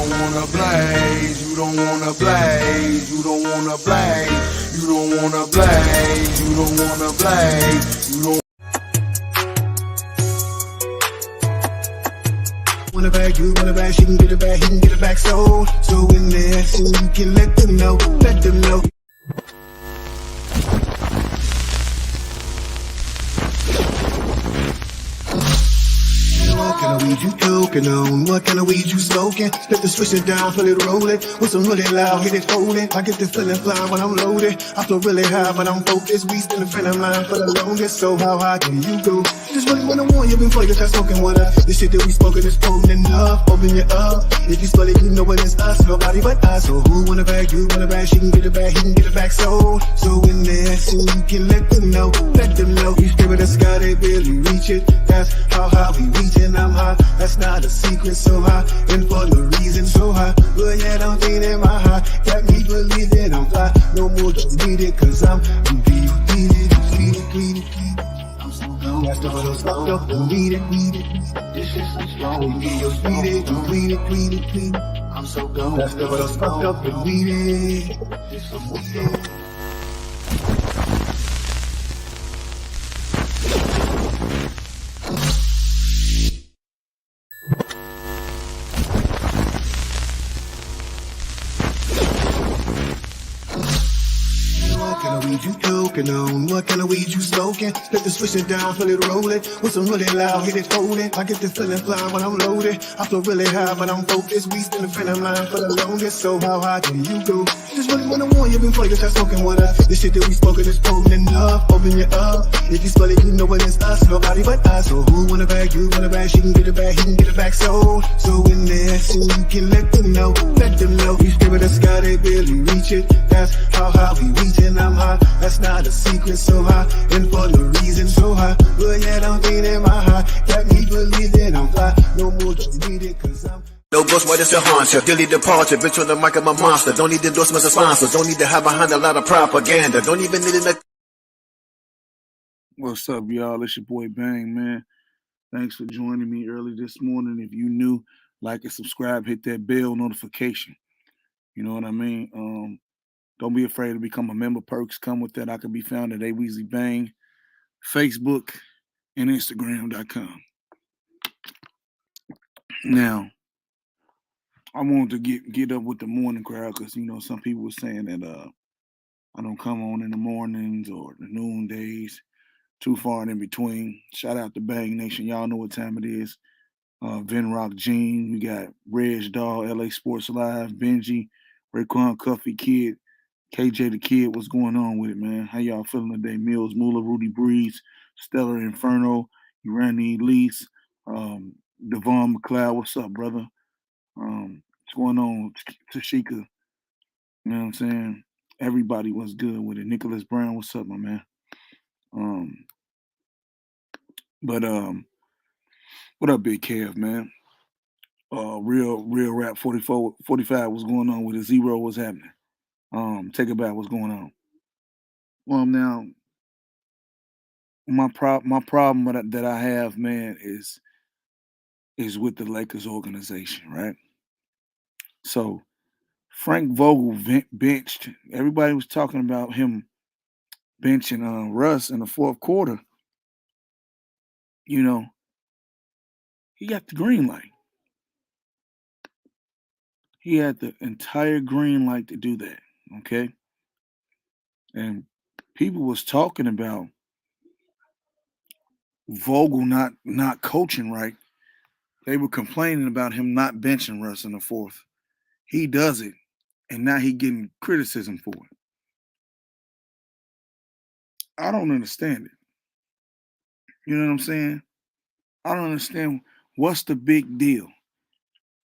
don't wanna blaze, you don't wanna blaze, you don't wanna blaze, you don't wanna blaze, you don't wanna blaze, you don't want a bag, you want a bag, she can get it back, he can get it back, so in there, so you can let them know, let them know. What kind of weed you toking on? What kind of weed you smoking? Let the switch it down, feel it rolling. With some really loud, hit it folding. I get the feeling flying when I'm loaded. I feel really high, but I'm focused. We still a friend of mine for the longest. So how high can you go? Just really when I want you before you start smoking water. The shit that we smoking is potent enough. Open it up. If you smell it, you know it's us. Nobody but us. So who want a bag? You want a bag? She can get it back. He can get it back. So in there, so you can let them know. Let them know. You stare at the sky, they barely reach it. That's how high we reaching. I'm high. That's not a secret. So high, and for no reason. So high, but yeah, don't think that my high got me believing I'm fly. No more don't need it, cause I'm beat it. I'm so gone. That's the one that's fucked up. Don't need it. This shit's so strong. We need your beat it. I'm so gone. That's the one that's fucked up. Don't need it. This so weird. What kind of weed you toking on? What kind of weed you smoking? Let the switch it down, feel it rolling. With some really loud, hit it folding. I get the feeling flying when I'm loaded. I feel really high, but I'm focused. We still a friend of mine for the longest. So how high can you go? Just really when I want you before you start smoking water. The shit that we smoking is potent enough. Open it up. If you smell it, you know it's us. Nobody but us. So who want a bag? You want a bag? She can get it back. He can get it back. So in there, so you can let them know. Let them know. You stare at the sky, they barely reach it. That's how high we reaching. I'm high. That's not a secret. So high, and for no reason. So high, but yeah, don't think that my high got me believing I'm fly. No more don't need it, cause I'm. No ghost, what is a haunter? Daily departure, bitch on the mic, I'm a monster. Don't need endorsements or sponsors. Don't need to have behind a lot of propaganda. Don't even need an. What's up, y'all? It's your boy Bang, man. Thanks for joining me early this morning. If you new, like and subscribe, hit that bell notification. You know what I mean? Don't be afraid to become a member. Perks come with that. I can be found at Weezy Bang, Facebook, and Instagram.com. Now, I wanted to get up with the morning crowd because, you know, some people were saying that I don't come on in the mornings or the noon days, too far and in between. Shout out to Bang Nation. Y'all know what time it is. Vin Rock Gene. We got Reg Doll, LA Sports Live, Benji, Raekwon Cuffy Kid, KJ the Kid. What's going on with it, man? How y'all feeling today? Mills, Moolah, Rudy Breeze, Stellar Inferno, Urani Elise, Devon McLeod. What's up, brother? What's going on? Tashika. You know what I'm saying? Everybody was good with it. Nicholas Brown, what's up, my man? What up, Big Kev, man? Real rap 44, 45, what's going on with it? Zero, what's happening? Take it back, what's going on? Well, now, my problem that I have, man, is with the Lakers organization, right? So Frank Vogel benched. Everybody was talking about him benching Russ in the fourth quarter. You know, he got the green light. He had the entire green light to do that. Okay. And people was talking about Vogel not coaching right. They were complaining about him not benching Russ in the fourth. He does it, and now he getting criticism for it. I don't understand it. You know what I'm saying? I don't understand what's the big deal.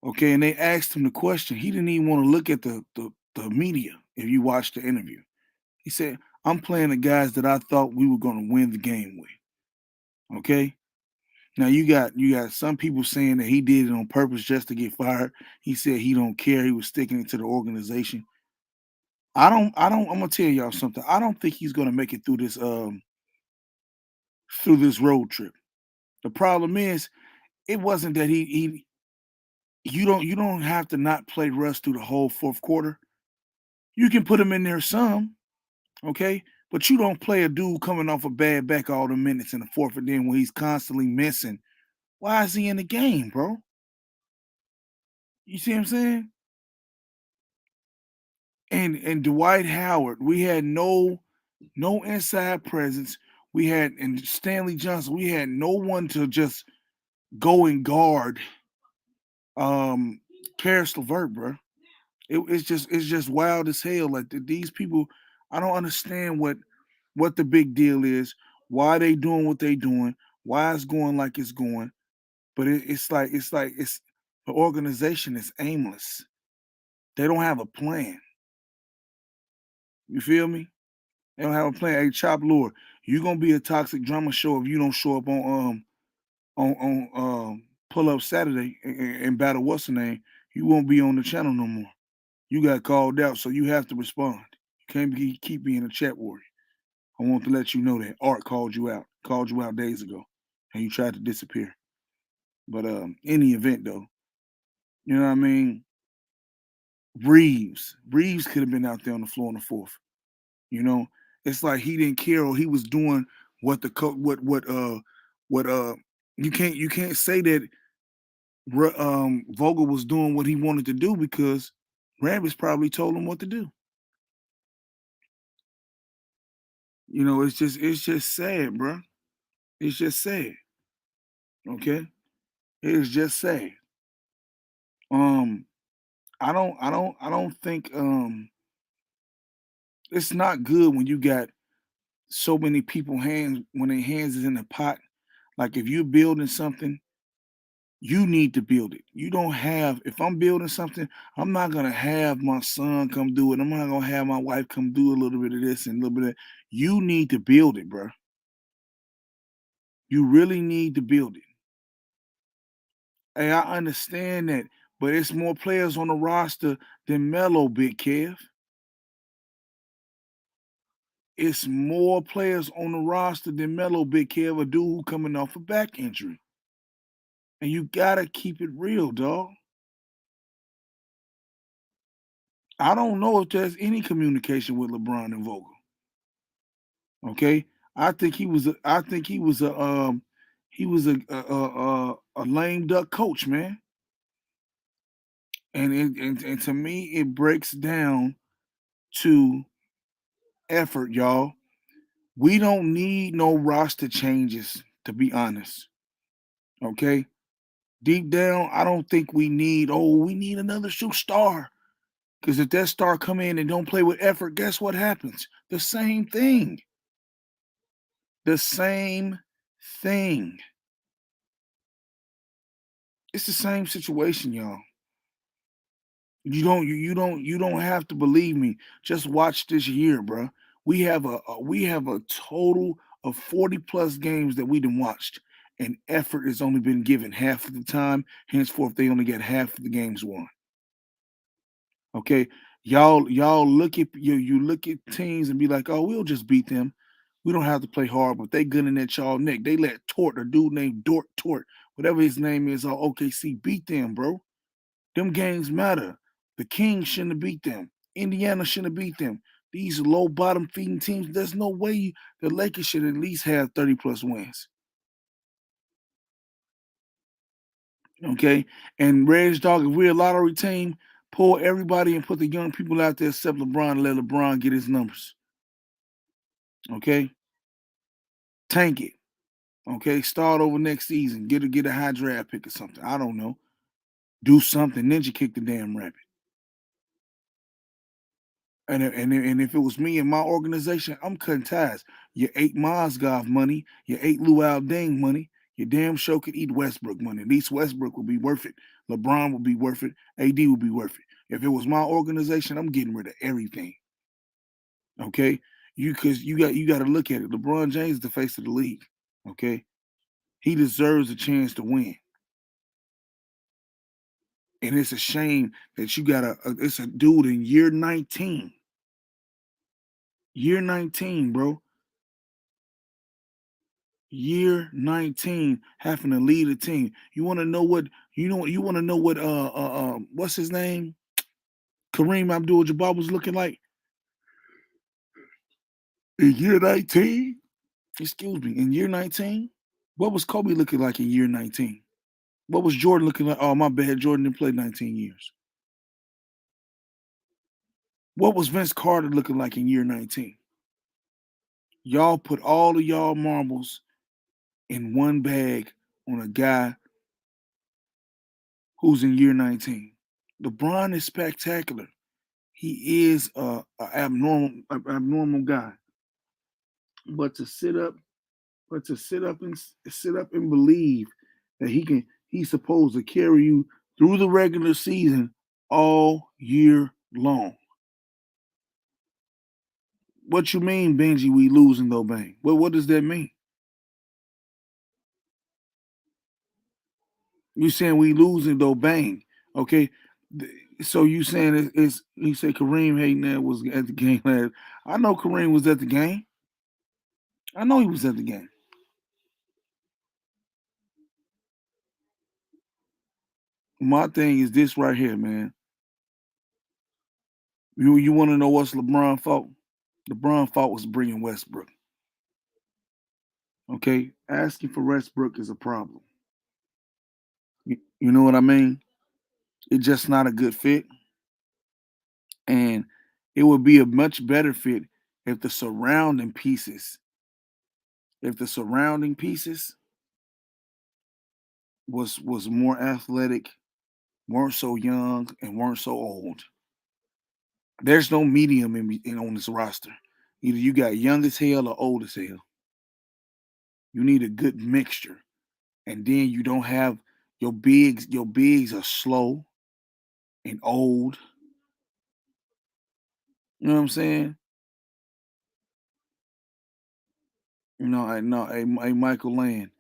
Okay, and they asked him the question. He didn't even want to look at the media if you watch the interview. He said, I'm playing the guys that I thought we were going to win the game with. Okay? Now you got some people saying that he did it on purpose just to get fired. He said he don't care. He was sticking it to the organization. I'm gonna tell y'all something. I don't think he's gonna make it through this road trip. The problem is, it wasn't that he You don't have to not play Russ through the whole fourth quarter. You can put him in there some, okay? But you don't play a dude coming off a bad back all the minutes in the fourth, and then when he's constantly missing. Why is he in the game, bro? You see what I'm saying? And Dwight Howard, we had no inside presence. We had and Stanley Johnson, we had no one to just go and guard Karis LeVert, bro. It's just wild as hell. Like these people, I don't understand what the big deal is, why they doing what they doing, why it's going like it's going. But it's the organization is aimless. They don't have a plan. You feel me? They don't have a plan. Hey, Chop Lord, you gonna be a toxic drama show if you don't show up on pull up Saturday and battle what's the name. You won't be on the channel no more. You got called out, so you have to respond. You can't keep being a chat warrior. I want to let you know that Art called you out days ago, and you tried to disappear. But any event though, you know what I mean? Reeves could have been out there on the floor in the fourth. You know, it's like he didn't care or he was doing what the what you can't say that Vogel was doing what he wanted to do because Rabbits probably told him what to do. You know, it's just sad, bro. It's just sad. Okay, it is just sad. Um, I don't think it's not good when you got so many people hands when their hands is in the pot. Like if you're building something, you need to build it. You don't have, if I'm building something, I'm not gonna have my son come do it. I'm not gonna have my wife come do a little bit of this and a little bit of that. You need to build it, bro. You really need to build it. Hey, I understand that, but it's more players on the roster than Melo, Big Kev. It's more players on the roster than Melo, Big Kev, a dude who coming off a back injury. And you gotta keep it real, dog. I don't know if there's any communication with LeBron and Vogel. Okay, I think he was a lame duck coach, man. And to me, it breaks down to effort, y'all. We don't need no roster changes, to be honest. Okay, deep down, I don't think we need. Oh, we need another shoot star. Because if that star come in and don't play with effort, guess what happens? The same thing. The same thing. It's the same situation, y'all. You don't have to believe me. Just watch this year, bro. We have a total of 40 plus games that we done watched, and effort has only been given half of the time. Henceforth, they only get half of the games won. Okay, y'all look at you look at teams and be like, oh, we'll just beat them. We don't have to play hard, but they gunning at y'all neck. They let Tort, a dude named Dort Tort, whatever his name is, OKC beat them, bro. Them games matter. The Kings shouldn't have beat them. Indiana shouldn't have beat them. These low bottom feeding teams, there's no way the Lakers should at least have 30 plus wins. Okay. And Reg Dog, if we're a lottery team, pull everybody and put the young people out there except LeBron and let LeBron get his numbers. Okay. Tank it. Okay. Start over next season. Get a high draft pick or something. I don't know. Do something. Ninja kick the damn rabbit. And if it was me and my organization, I'm cutting ties. You ate Mozgov money, you ate Luau Deng money, you damn sure could eat Westbrook money. At least Westbrook would be worth it. LeBron would be worth it. AD would be worth it. If it was my organization, I'm getting rid of everything. Okay? Because you got to look at it. LeBron James is the face of the league. Okay? He deserves a chance to win. And it's a shame that you got it's a dude in year 19. Year 19, bro. year 19 having to lead a team. You want to know what you want to know what what's his name? Kareem Abdul-Jabbar was looking like in year 19? Excuse me, in year 19? What was Kobe looking like in year 19? What was Jordan looking like? Oh, my bad. Jordan didn't play 19 years. What was Vince Carter looking like in year 19? Y'all put all of y'all marbles in one bag on a guy who's in year 19. LeBron is spectacular. He is a abnormal guy. But to sit up, and believe that he's supposed to carry you through the regular season all year long. What you mean, Benji, we losing though, bang? What does that mean? You saying we losing though, bang? Okay, so you saying it's he said Kareem Hayden was at the game last. I know Kareem was at the game. I know he was at the game. My thing is this right here, man. You want to know what's LeBron fault? LeBron fault was bringing Westbrook. Okay, asking for Westbrook is a problem. You know what I mean? It's just not a good fit, and it would be a much better fit if the surrounding pieces, was more athletic, weren't so young, and weren't so old. There's no medium in on this roster. Either you got young as hell or old as hell. You need a good mixture, and then you don't have your bigs. Your bigs are slow and old. You know what I'm saying? You know, I know. Hey, Michael Land.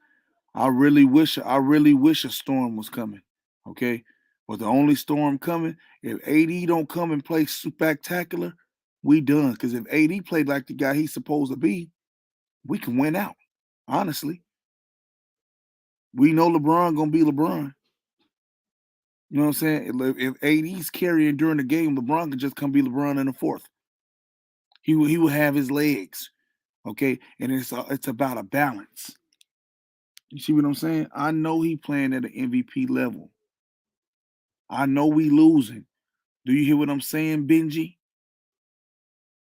I really wish a storm was coming. Okay, but the only storm coming, if AD don't come and play spectacular, we done. Because if AD played like the guy he's supposed to be, we can win out. Honestly, we know LeBron gonna be LeBron. You know what I'm saying? If AD's carrying during the game, LeBron could just come be LeBron in the fourth. He will have his legs. Okay, and it's about a balance. You see what I'm saying? I know he playing at an MVP level. I know we losing. Do you hear what I'm saying, Benji?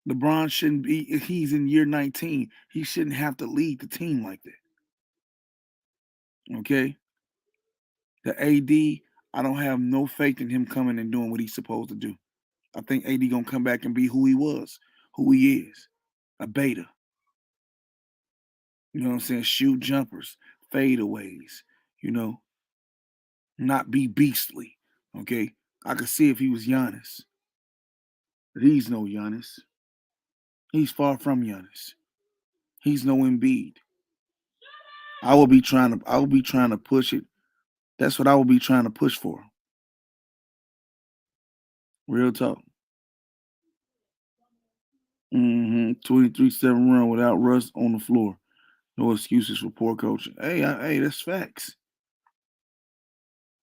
LeBron shouldn't be, if he's in year 19, he shouldn't have to lead the team like that. Okay? The AD, I don't have no faith in him coming and doing what he's supposed to do. I think AD gonna come back and be who he was, who he is. A beta. You know what I'm saying? Shoot jumpers, fadeaways, you know, not be beastly. Okay. I could see if he was Giannis. But he's no Giannis. He's far from Giannis. He's no Embiid. I will be trying to push it. That's what I will be trying to push for. Real talk. 23-7 run without Russ on the floor. No excuses for poor coaching. Hey, that's facts.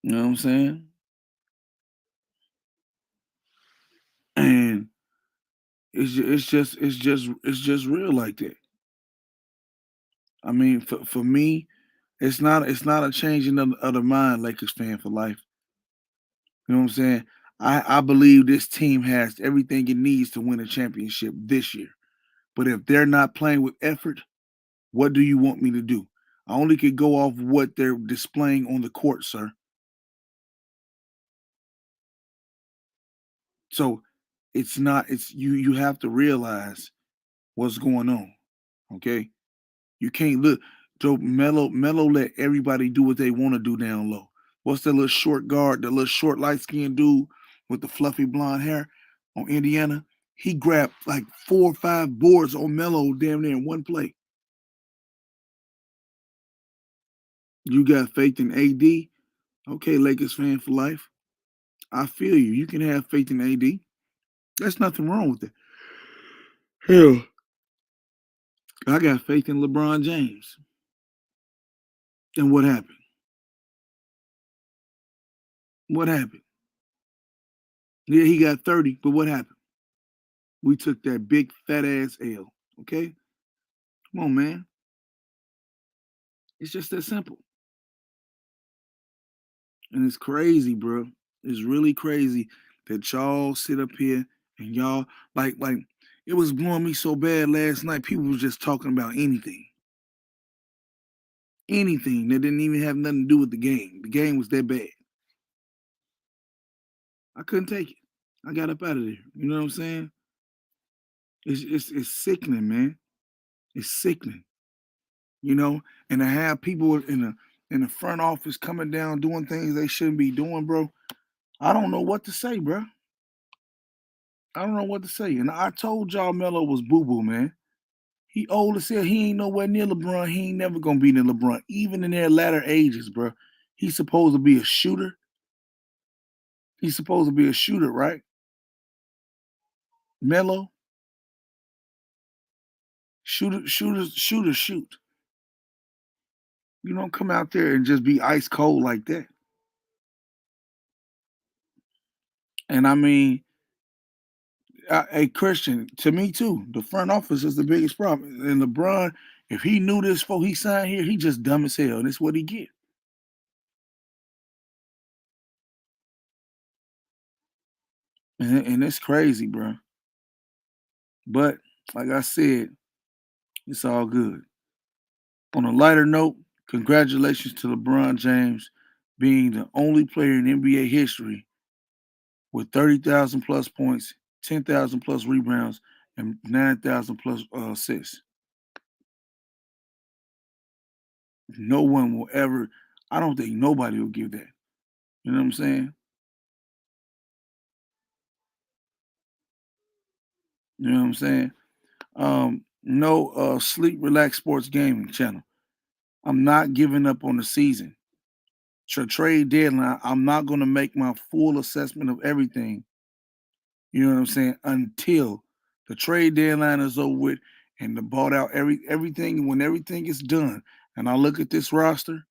You know what I'm saying? And it's just real like that. I mean, for me, it's not a changing of the mind, Lakers fan for life. You know what I'm saying? I believe this team has everything it needs to win a championship this year. But if they're not playing with effort, what do you want me to do? I only could go off what they're displaying on the court, sir. So it's you have to realize what's going on. Okay? You can't look Joe Mello let everybody do what they want to do down low. What's that little short guard, the little short light skinned dude with the fluffy blonde hair on Indiana? He grabbed like 4 or 5 boards on Mello damn near in one play. You got faith in AD? Okay, Lakers fan for life. I feel you. You can have faith in AD. There's nothing wrong with it. Hell, I got faith in LeBron James. And what happened? What happened? Yeah, he got 30, but what happened? We took that big fat ass L. Okay? Come on, man. It's just that simple. And it's crazy, bro. It's really crazy that y'all sit up here and y'all like it was blowing me so bad last night. People was just talking about anything. Anything that didn't even have nothing to do with the game. The game was that bad. I couldn't take it. I got up out of there. You know what I'm saying? It's sickening, man. It's sickening. You know, and to have people in the front office coming down doing things they shouldn't be doing, bro. I don't know what to say, bro. I don't know what to say. And I told y'all Melo was boo boo, man. He old as hell. He ain't nowhere near LeBron. He ain't never gonna be near LeBron, even in their latter ages, bro. He's supposed to be a shooter. He's supposed to be a shooter, right? Melo, shoot. You don't come out there and just be ice cold like that. And I mean, a Christian, to me too, the front office is the biggest problem. And LeBron, if he knew this before he signed here, he just dumb as hell. And that's what he get. And it's crazy, bro. But like I said, it's all good. On a lighter note, congratulations to LeBron James being the only player in NBA history with 30,000 plus points, 10,000 plus rebounds, and 9,000 plus assists. No one will ever, I don't think nobody will give that. You know what I'm saying? You know what I'm saying? No sleep, relax sports gaming channel. I'm not giving up on the season. Trade deadline, I'm not going to make my full assessment of everything. You know what I'm saying? Until the trade deadline is over with and the bought out everything. When everything is done, and I look at this roster,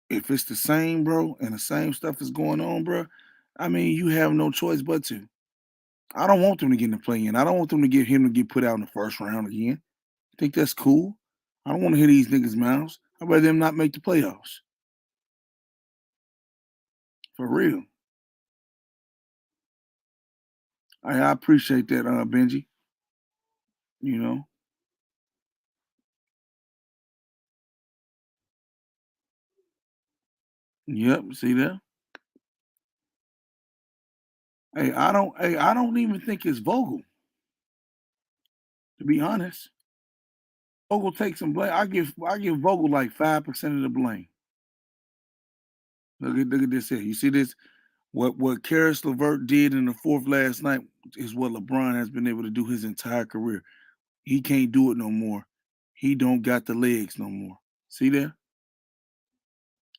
if it's the same, bro, and the same stuff is going on, bro, I mean, you have no choice but to. I don't want them to get in the play in. I don't want them to get him to get put out in the first round again. I think that's cool. I don't want to hear these niggas' mouths. I'd rather them not make the playoffs. For real. I appreciate that, Benji. You know. Yep. See that? I don't even think it's Vogel, to be honest. Vogel takes some blame. I give Vogel like 5% of the blame. Look at this here. You see this? What Karis LeVert did in the fourth last night is what LeBron has been able to do his entire career. He can't do it no more. He don't got the legs no more. See there?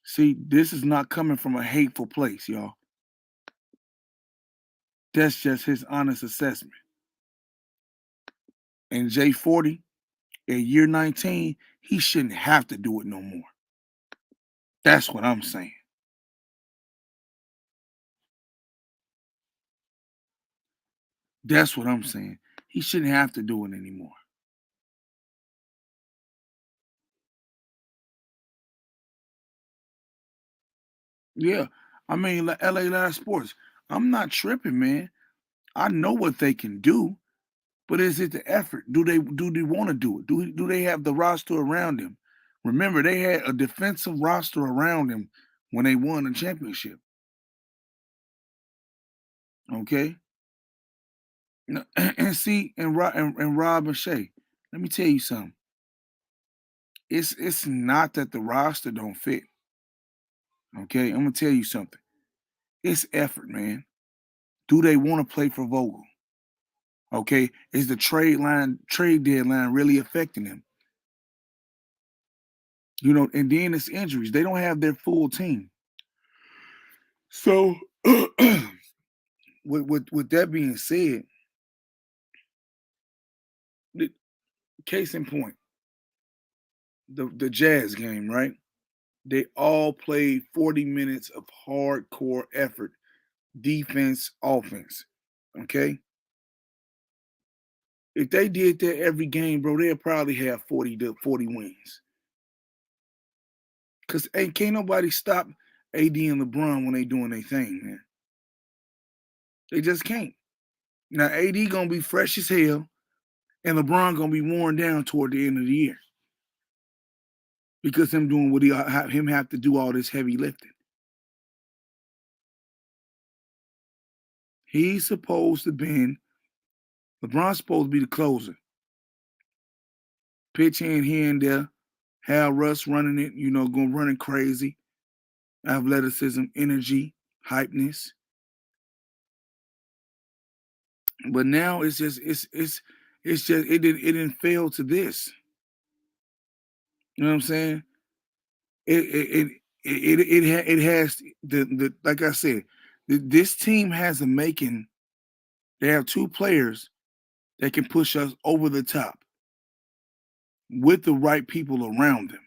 See, this is not coming from a hateful place, y'all. That's just his honest assessment. And J40, at year 19, he shouldn't have to do it no more. That's what I'm saying. That's what I'm saying. He shouldn't have to do it anymore. Yeah. I mean, like LA Live Sports, I'm not tripping, man. I know what they can do, but is it the effort? Do they want to do it? Do they have the roster around them? Remember, they had a defensive roster around them when they won the championship. Okay. And see, and Rob and Shay, let me tell you something. It's not that the roster don't fit. Okay, I'm gonna tell you something. It's effort, man. Do they want to play for Vogel? Okay, is the trade deadline really affecting them? You know, and then it's injuries. They don't have their full team. So, with that being said, case in point, the Jazz game, right? They all played 40 minutes of hardcore effort, defense, offense. Okay? If they did that every game, bro, they'll probably have 40 wins. Cause can't nobody stop AD and LeBron when they doing their thing, man. They just can't. Now AD gonna be fresh as hell, and LeBron gonna be worn down toward the end of the year because him doing what him have to do all this heavy lifting. He's supposed to be LeBron's supposed to be the closer, pitch in here and there, have Russ running it, going running crazy, athleticism, energy, hypeness. But now it didn't fail to this. You know what I'm saying? It has the like I said, this team has a making. They have two players that can push us over the top with the right people around them.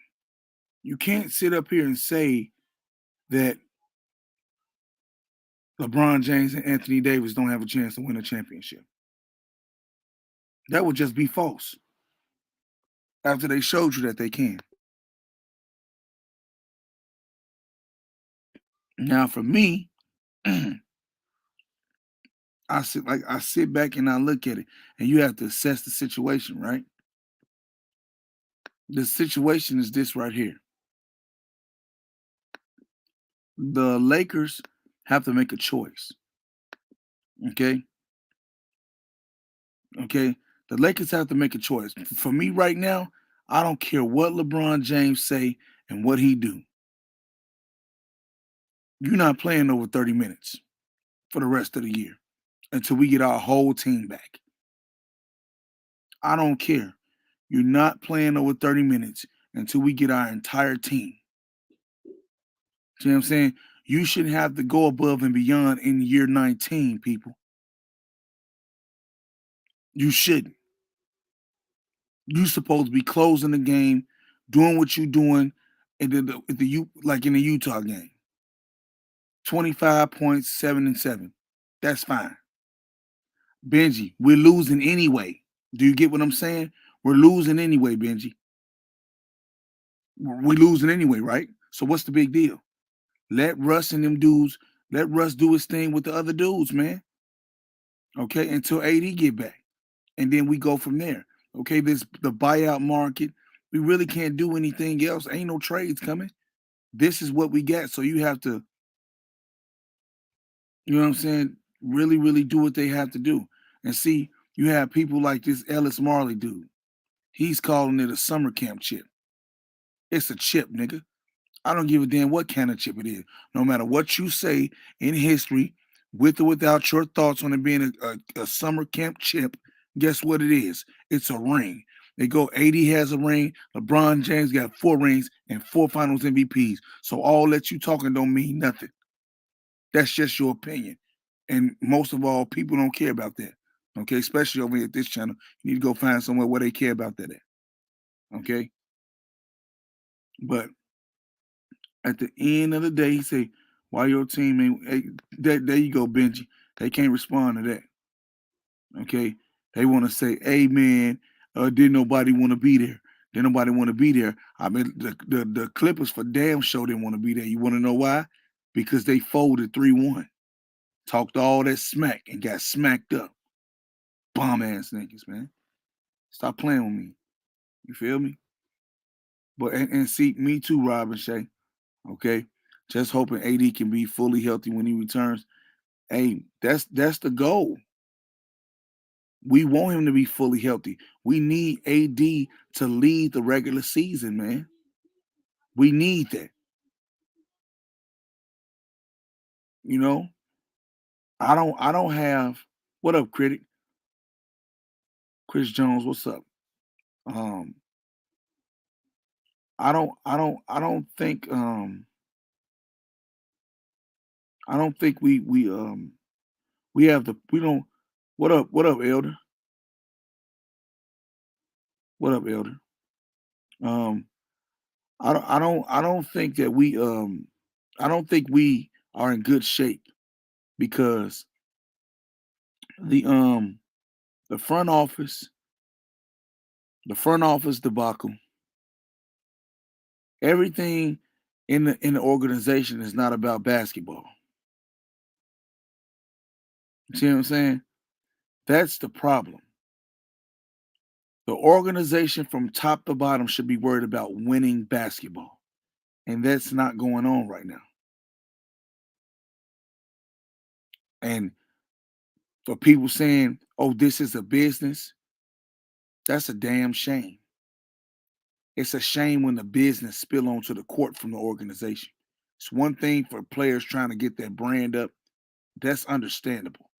You can't sit up here and say that LeBron James and Anthony Davis don't have a chance to win a championship. That would just be false. After they showed you that they can. Now, for me, I sit back and I look at it, and you have to assess the situation, right? The situation is this right here. The Lakers have to make a choice. Okay? Okay? The Lakers have to make a choice. For me right now, I don't care what LeBron James say and what he do. You're not playing over 30 minutes for the rest of the year until we get our whole team back. I don't care. You're not playing over 30 minutes until we get our entire team. See what I'm saying? You shouldn't have to go above and beyond in year 19, people. You shouldn't. You're supposed to be closing the game, doing what you're doing like in the Utah game. 25 points, 7 and 7. That's fine. Benji, we're losing anyway. Do you get what I'm saying? We're losing anyway, Benji. We're losing anyway, right? So what's the big deal? Let Russ do his thing with the other dudes, man. Okay, until AD get back. And then we go from there. Okay, the buyout market. We really can't do anything else. Ain't no trades coming. This is what we got. So you have to, you know what I'm saying, really, really do what they have to do. And see, you have people like this Ellis Marley dude. He's calling it a summer camp chip. It's a chip, nigga. I don't give a damn what kind of chip it is. No matter what you say in history, with or without your thoughts on it being a summer camp chip, guess what it is? It's a ring. They go, AD has a ring. LeBron James got 4 rings and 4 finals MVPs. So all that you talking don't mean nothing. That's just your opinion. And most of all, people don't care about that. Okay, especially over here at this channel. You need to go find somewhere where they care about that at. Okay? But at the end of the day, he say, why your team ain't, hey, there you go, Benji. They can't respond to that. Okay? They want to say, hey, man, didn't nobody want to be there. Didn't nobody want to be there. I mean, the Clippers for damn sure didn't want to be there. You want to know why? Because they folded 3-1. Talked all that smack and got smacked up. Bomb-ass niggas, man. Stop playing with me. You feel me? But and see, me too, Robin Shay. Okay? Just hoping AD can be fully healthy when he returns. Hey, that's the goal. We want him to be fully healthy. We need AD to lead the regular season, man. We need that. You know? I don't have what up, critic? Chris Jones, what's up? I don't think we have the we don't what up, Elder? What up, Elder? I don't think that I don't think we are in good shape because the um the front office, debacle, everything in the organization is not about basketball. You see what I'm saying? That's the problem. The organization from top to bottom should be worried about winning basketball. And that's not going on right now. And for people saying, oh, this is a business, that's a damn shame. It's a shame when the business spill onto the court from the organization. It's one thing for players trying to get their brand up. That's understandable.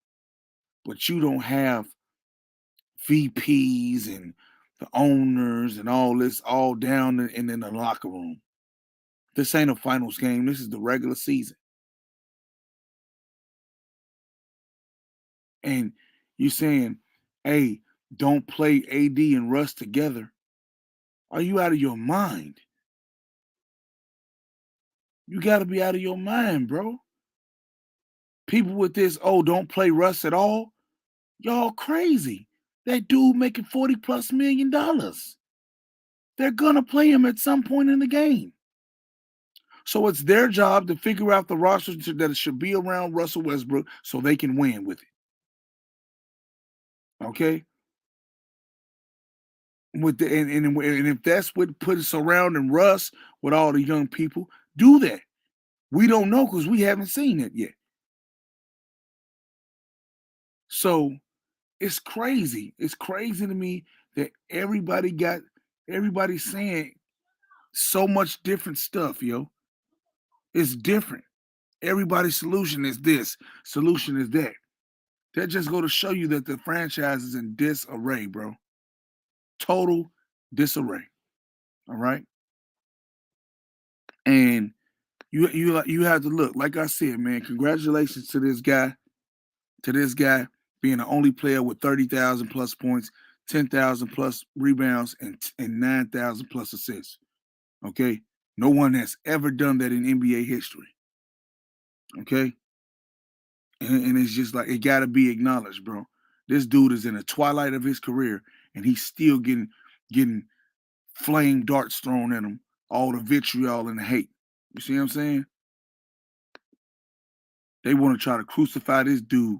But you don't have VPs and the owners and all this all down in the locker room. This ain't a finals game. This is the regular season. And you're saying, hey, don't play AD and Russ together. Are you out of your mind? You got to be out of your mind, bro. People with this, oh, don't play Russ at all. Y'all crazy. That dude making $40+ million. They're going to play him at some point in the game. So it's their job to figure out the roster that should be around Russell Westbrook so they can win with it. Okay? With and if that's what puts surrounding Russ with all the young people, do that. We don't know because we haven't seen it yet. So it's crazy. It's crazy to me that everybody's saying so much different stuff, yo. It's different. Everybody's solution is this, solution is that. That just go to show you that the franchise is in disarray, bro. Total disarray. All right. And you have to look, like I said, man. Congratulations to this guy being the only player with 30,000 plus points, 10,000 plus rebounds, and 9,000 plus assists. Okay, no one has ever done that in NBA history. Okay, and it's just like it got to be acknowledged, bro. This dude is in the twilight of his career, and he's still getting flame darts thrown at him, all the vitriol and the hate. You see what I'm saying? They want to try to crucify this dude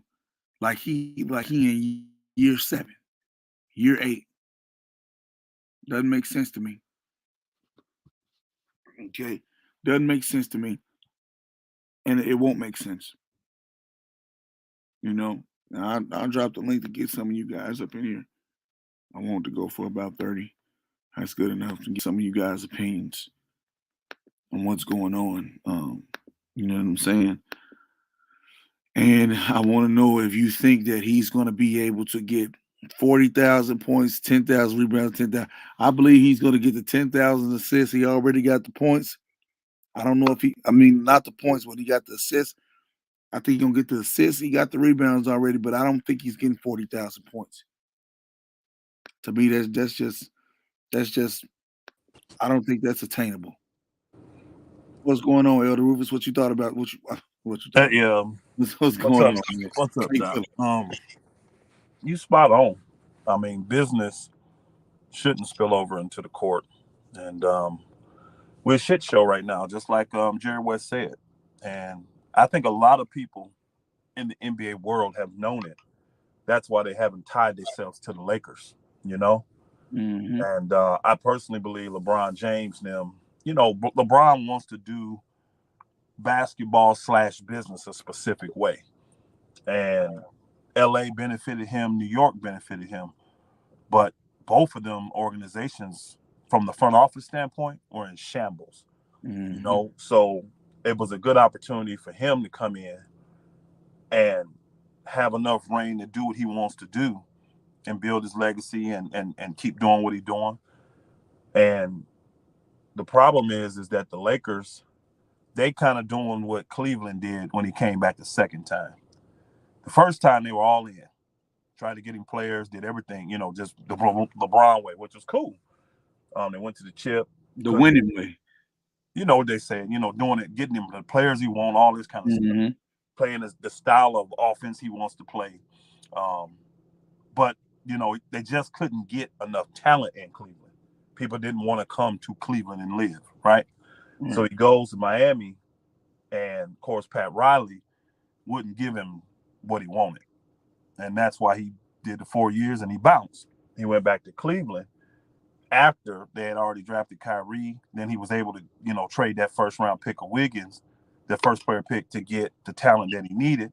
like he in year 7, year 8. Doesn't make sense to me. Okay, doesn't make sense to me, and it won't make sense. You know, I'll drop the link to get some of you guys up in here. I want to go for about 30. That's good enough to get some of you guys' opinions on what's going on. You know what I'm saying? And I want to know if you think that he's going to be able to get 40,000 points, 10,000 rebounds, 10,000. I believe he's going to get the 10,000 assists. He already got the points. I don't know if not the points, but he got the assists. I think he's going to get the assists. He got the rebounds already, but I don't think he's getting 40,000 points. To me, that's just I don't think that's attainable. What's going on, Elder Rufus? What you thought about what you thought? Yeah. What's going on? Man? What's up, Doc? You spot on. I mean, business shouldn't spill over into the court, and we're a shit show right now, just like Jerry West said. And I think a lot of people in the NBA world have known it. That's why they haven't tied themselves to the Lakers, you know. Mm-hmm. And I personally believe LeBron James, LeBron wants to do basketball / business a specific way. And LA benefited him, New York benefited him. But both of them organizations, from the front office standpoint, were in shambles. Mm-hmm. You know, so it was a good opportunity for him to come in and have enough reign to do what he wants to do and build his legacy and keep doing what he's doing. And the problem is that the Lakers, they kind of doing what Cleveland did when he came back the second time. The first time they were all in, tried to get him players, did everything, just the LeBron way, which was cool. They went to the chip. The winning way. you know what they say, doing it, getting him the players he want, all this kind of Mm-hmm. stuff, playing the style of offense he wants to play. But, they just couldn't get enough talent in Cleveland. People didn't want to come to Cleveland and live, right? Mm-hmm. So he goes to Miami, and, of course, Pat Riley wouldn't give him what he wanted. And that's why he did the 4 years and he bounced. He went back to Cleveland after they had already drafted Kyrie. Then he was able to, trade that first-round pick of Wiggins, the first player pick, to get the talent that he needed.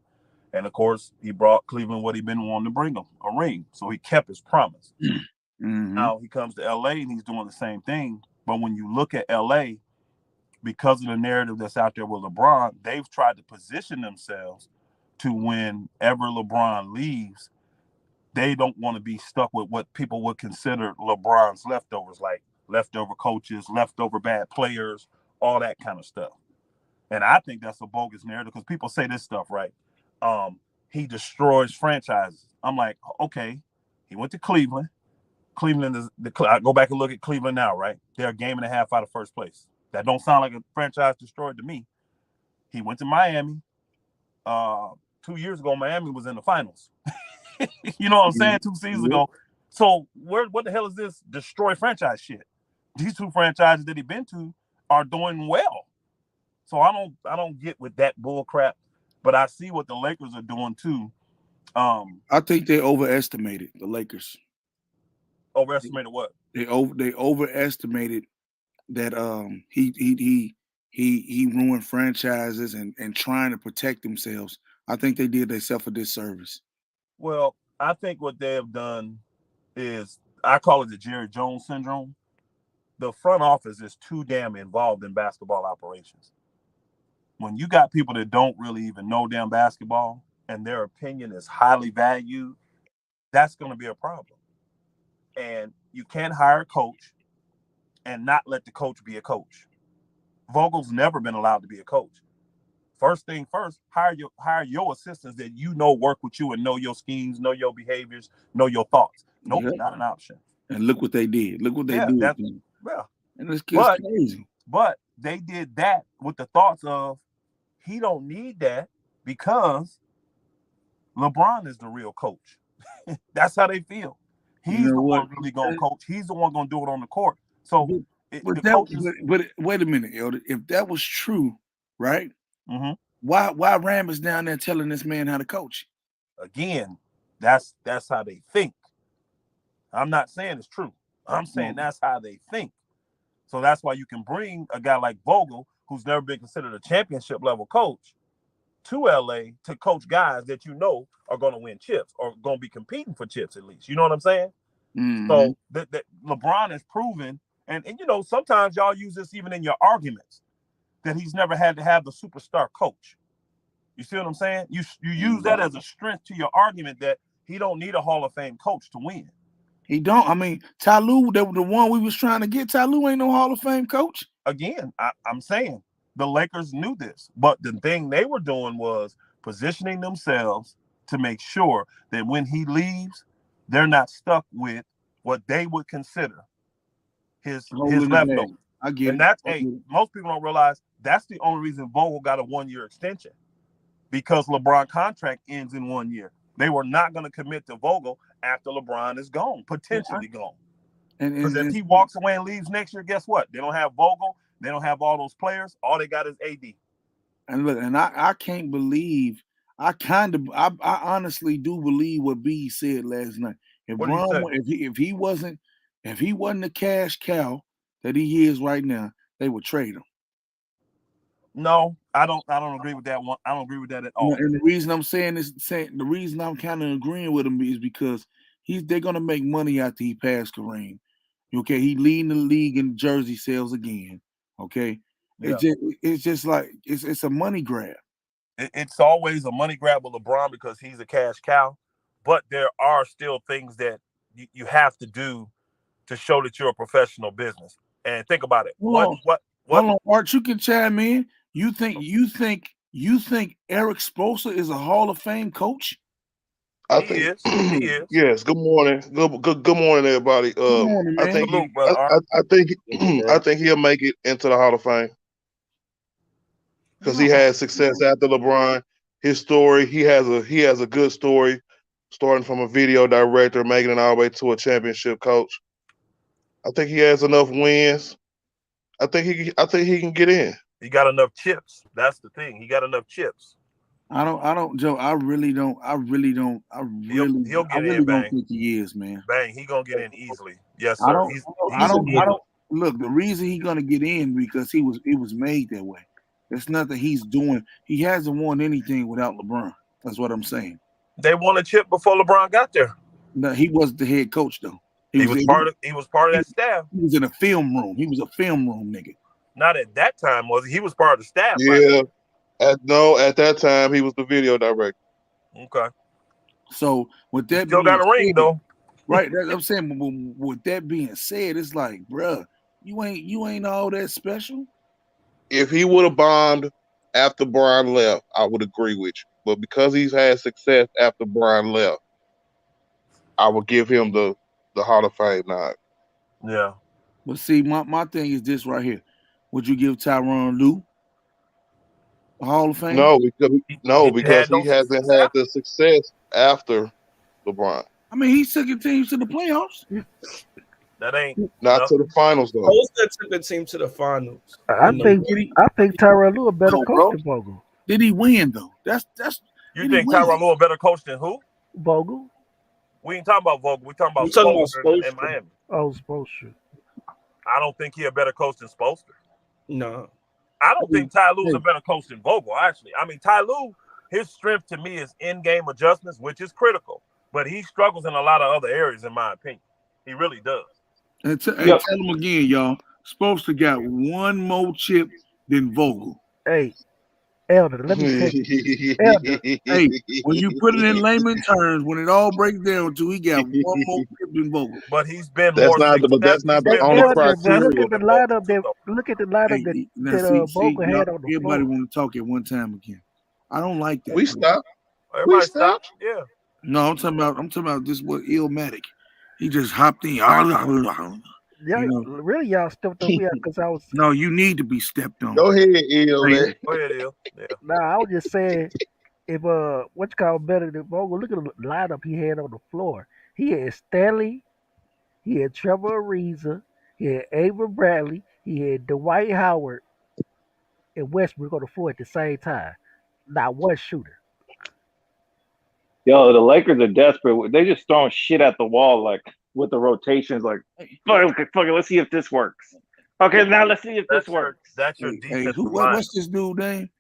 And, of course, he brought Cleveland what he'd been wanting to bring him, a ring. So he kept his promise. Mm-hmm. Now he comes to L.A. and he's doing the same thing. But when you look at L.A., because of the narrative that's out there with LeBron, they've tried to position themselves to whenever LeBron leaves, they don't want to be stuck with what people would consider LeBron's leftovers, like leftover coaches, leftover bad players, all that kind of stuff. And I think that's a bogus narrative because people say this stuff, right? He destroys franchises. I'm like, okay, he went to Cleveland. Cleveland is I go back and look at Cleveland now, right? They're a game and a half out of first place. That don't sound like a franchise destroyed to me. He went to Miami. 2 years ago, Miami was in the finals. You know what I'm saying? 2 seasons ago. So what the hell is this destroy franchise shit? These two franchises that he's been to are doing well. So I don't get with that bull crap, but I see what the Lakers are doing too. I think they overestimated the Lakers. Overestimated what? They overestimated that he ruined franchises and trying to protect themselves. I think they did themselves a disservice. Well, I think what they have done is, I call it the Jerry Jones syndrome. The front office is too damn involved in basketball operations. When you got people that don't really even know damn basketball and their opinion is highly valued, that's going to be a problem. And you can't hire a coach and not let the coach be a coach. Vogel's never been allowed to be a coach. First thing first, hire your assistants that work with you and know your schemes, know your behaviors, know your thoughts. Nope, not an option. And look what they did. Look what they did. And it's crazy. But they did that with the thoughts of he don't need that because LeBron is the real coach. That's how they feel. He's the one really going to coach. He's the one going to do it on the court. So, but wait a minute, Elder. If that was true, right? Mm-hmm. Why Ram is down there telling this man how to coach? Again, that's how they think. I'm not saying it's true. I'm saying that's how they think. So that's why you can bring a guy like Vogel, who's never been considered a championship level coach, to LA to coach guys that are going to win chips or going to be competing for chips at least. You know what I'm saying? Mm-hmm. So that LeBron has proven, and sometimes y'all use this even in your arguments, that he's never had to have the superstar coach. You see what I'm saying? You use that as a strength to your argument that he don't need a Hall of Fame coach to win. He don't. I mean, Ty Lue, the one we was trying to get, Ty Lue ain't no Hall of Fame coach. Again, I'm saying the Lakers knew this, but the thing they were doing was positioning themselves to make sure that when he leaves, they're not stuck with what they would consider his leftovers. I get and that's most people don't realize that's the only reason Vogel got a 1-year extension, because LeBron contract ends in 1 year. They were not going to commit to Vogel after LeBron is gone, potentially gone. Because if he walks away and leaves next year, guess what? They don't have Vogel. They don't have all those players. All they got is AD. And look, and I can't believe. I honestly do believe what B said last night. If he wasn't a cash cow that he is right now, they would trade him. No, I don't agree with that one. I don't agree with that at all. And the reason I'm the reason I'm kind of agreeing with him is because they're gonna make money after he passed Kareem. Okay, he leading the league in jersey sales again. Okay, yeah. It's just like it's a money grab. It's always a money grab with LeBron because he's a cash cow, but there are still things that you have to do to show that you're a professional business. And think about it. What? Hold on, Art, you can chime in. You think Eric Spoelstra is a Hall of Fame coach? He is. Yes. Good morning. Good morning, everybody. Good morning, man. I think he'll make it into the Hall of Fame. because he had success after LeBron. His story, he has a good story, starting from a video director, making it all the way to a championship coach. I think he has enough wins. I think he can get in. He got enough chips. That's the thing. He got enough chips. I don't, Joe. I really don't think he is, man. Bang, he gonna get in easily. Yes, sir. I don't look. The reason he's gonna get in because he was made that way. It's nothing he's doing. He hasn't won anything without LeBron. That's what I'm saying. They won a chip before LeBron got there. No, he wasn't the head coach though. He was part of that staff. He was in a film room. He was a film room nigga. Not at that time, was he? He was part of the staff. Yeah. At that time he was the video director. Okay. So with that, still got a ring though. Right. I'm saying, but with that being said, it's like, bruh, you ain't all that special. If he would have bombed after Brian left, I would agree with you. But because he's had success after Brian left, I would give him the Hall of Fame nod. Yeah. But see, my thing is this right here. Would you give Tyronn Lue a Hall of Fame? No, because he hasn't had the success after LeBron. I mean, he took a team to the playoffs. That ain't not to the finals though. Bolster took a team to the finals. I think Tyronn Lue a better coach than Vogul. Did he win though? That's. You think Tyronn Lue a better coach than who? Vogul. We ain't talking about Vogul. We talking about Spoelstra in Miami. Oh, Spoelstra. I don't think he a better coach than Spoelstra. No. I don't think Ty Lue's a better coach than Vogul, actually. I mean, Ty Lue, his strength to me is in-game adjustments, which is critical. But he struggles in a lot of other areas, in my opinion. He really does. And tell him again, y'all. Spoelstra got one more chip than Vogul. Hey, Elder, let me tell you. Elder. Hey, when you put it in layman terms, when it all breaks down to, he got one more chip than Vogul. But he's been that's more. That's not the only criteria. Look at the lineup that Vogul had on the floor. Everybody want to talk at one time again. I don't like that. We stop. Everybody stop. Yeah. No, I'm talking about this was Illmatic. He just hopped in. Really, y'all stepped on me because I was. No, you need to be stepped on. Go ahead, Ill. Go ahead, Ill. Yeah. Nah, I was just saying, if better than Vogul, look at the lineup he had on the floor. He had Stanley, he had Trevor Ariza, he had Avery Bradley, he had Dwight Howard, and Westbrook on the floor at the same time. Not one shooter. Yo, the Lakers are desperate. They just throwing shit at the wall, like with the rotations. Like, fuck it, let's see if this works. Okay, now let's see if this works. That's your defense. What's this dude name?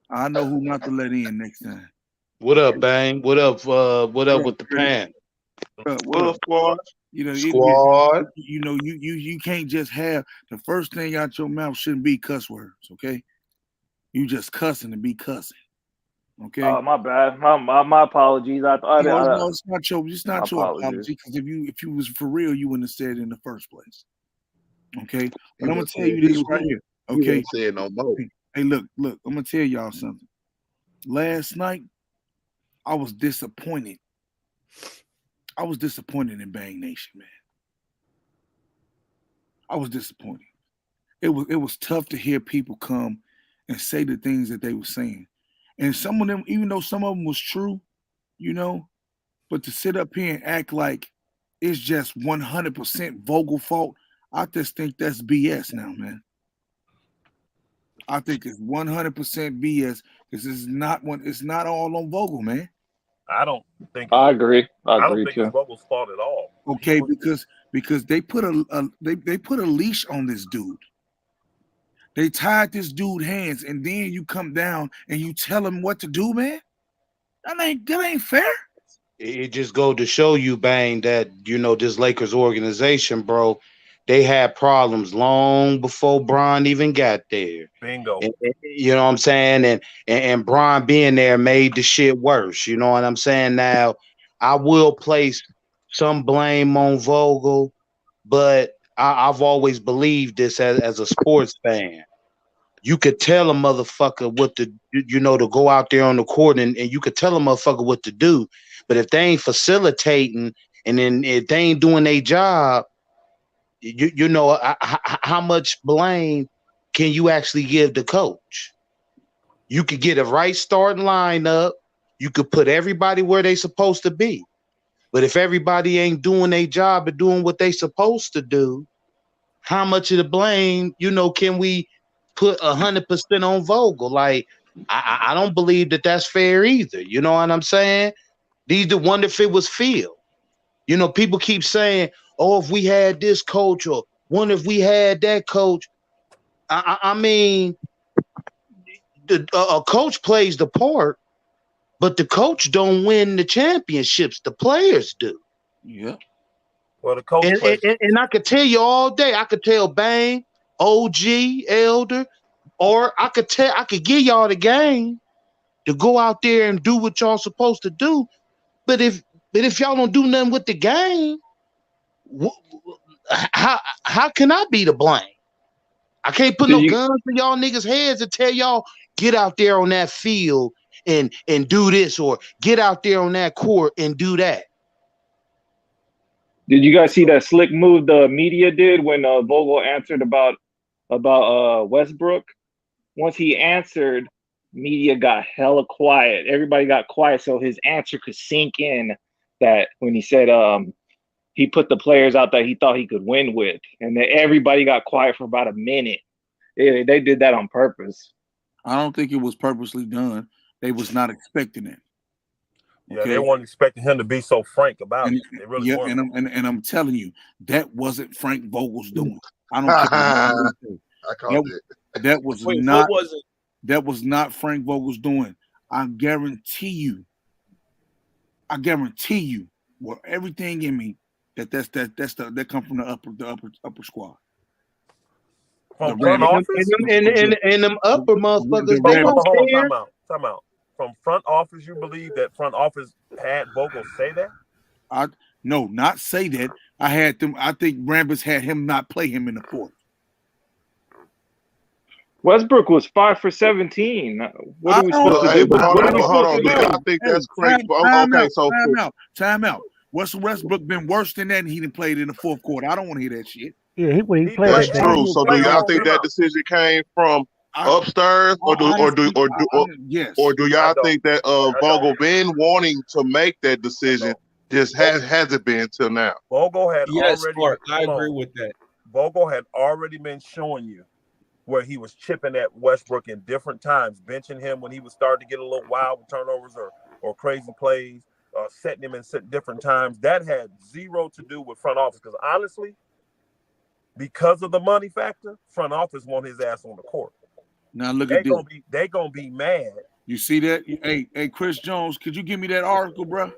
I know who not to let in next time. What up, Bang? What up? What up with the pan? What up, squad? Squad. You can't just have the first thing out your mouth shouldn't be cuss words. Okay, you just cussing and be cussing. Okay. Oh, my bad. My apologies. No, it's not your apology, because if you was for real, you wouldn't have said it in the first place. Okay. But I'm gonna tell you this right here. Okay. Say it no more. Hey, look. I'm gonna tell y'all something. Last night, I was disappointed. I was disappointed in Bang Nation, man. I was disappointed. It was tough to hear people come and say the things that they were saying. And some of them, even though some of them was true, but to sit up here and act like it's just 100% Vogel fault, I just think that's BS now, man. I think it's 100% BS because it's not all on Vogel, man. I don't think. I agree. I don't agree think too. it's Vogel's fault at all. Okay, because they put they put a leash on this dude. They tied this dude's hands, and then you come down and you tell him what to do, man. That ain't fair. It just go to show you, Bang, that this Lakers organization, bro, they had problems long before Bron even got there. Bingo. And, you know what I'm saying? And Bron being there made the shit worse. You know what I'm saying? Now, I will place some blame on Vogel, but I've always believed this as a sports fan. You could tell a motherfucker what to go out there on the court and you could tell a motherfucker what to do. But if they ain't facilitating and then if they ain't doing their job, how much blame can you actually give the coach? You could get a right starting lineup. You could put everybody where they supposed to be. But if everybody ain't doing their job and doing what they supposed to do, how much of the blame, can we put 100% on Vogel? Like, I don't believe that that's fair either. You know what I'm saying? These wonder if it was Phil. People keep saying, "Oh, if we had this coach," or "Wonder if we had that coach." I mean, a coach plays the part, but the coach don't win the championships. The players do. Yeah. Well, the coach and I could tell you all day. I could tell Bang, OG, Elder, or I could give y'all the game to go out there and do what y'all supposed to do. But if y'all don't do nothing with the game, how can I be to blame? I can't put no guns in y'all niggas' heads and tell y'all get out there on that field and do this, or get out there on that court and do that. Did you guys see that slick move the media did when Vogel answered about Westbrook? Once he answered, media got hella quiet. Everybody got quiet so his answer could sink in. That when he said he put the players out that he thought he could win with, and then everybody got quiet for about a minute. They did that on purpose. I don't think it was purposely done. They was not expecting it. Yeah, they weren't expecting him to be so frank about it. They really yeah, weren't. and I'm telling you, that wasn't Frank Vogel's doing. I don't care. I called it. That was not. What was it? That was not Frank Vogel's doing. I guarantee you, with everything in me, that come from the upper squad. From front office? And them upper motherfuckers, they don't care. Time out. From front office, you believe that front office had Vogel say that? No, not say that. I think Rambis had him not play him in the fourth. Westbrook was 5 for 17. What are we supposed to do? Hold on. I think that's crazy. Okay, so time out. Westbrook been worse than that, and he didn't play it in the fourth quarter. I don't want to hear that shit. Yeah, he played. That's true. So do y'all think that decision came from upstairs, or do y'all think that Vogel been wanting to make that decision, just hasn't been till now? Vogel had I agree with that. Vogel had already been showing you where he was chipping at Westbrook in different times, benching him when he was starting to get a little wild with turnovers or crazy plays, setting him in different times. That had zero to do with front office, because honestly, because of the money factor, front office want his ass on the court. Now look at this. They gonna be mad. You see that? Hey, Chris Jones, could you give me that article, bro?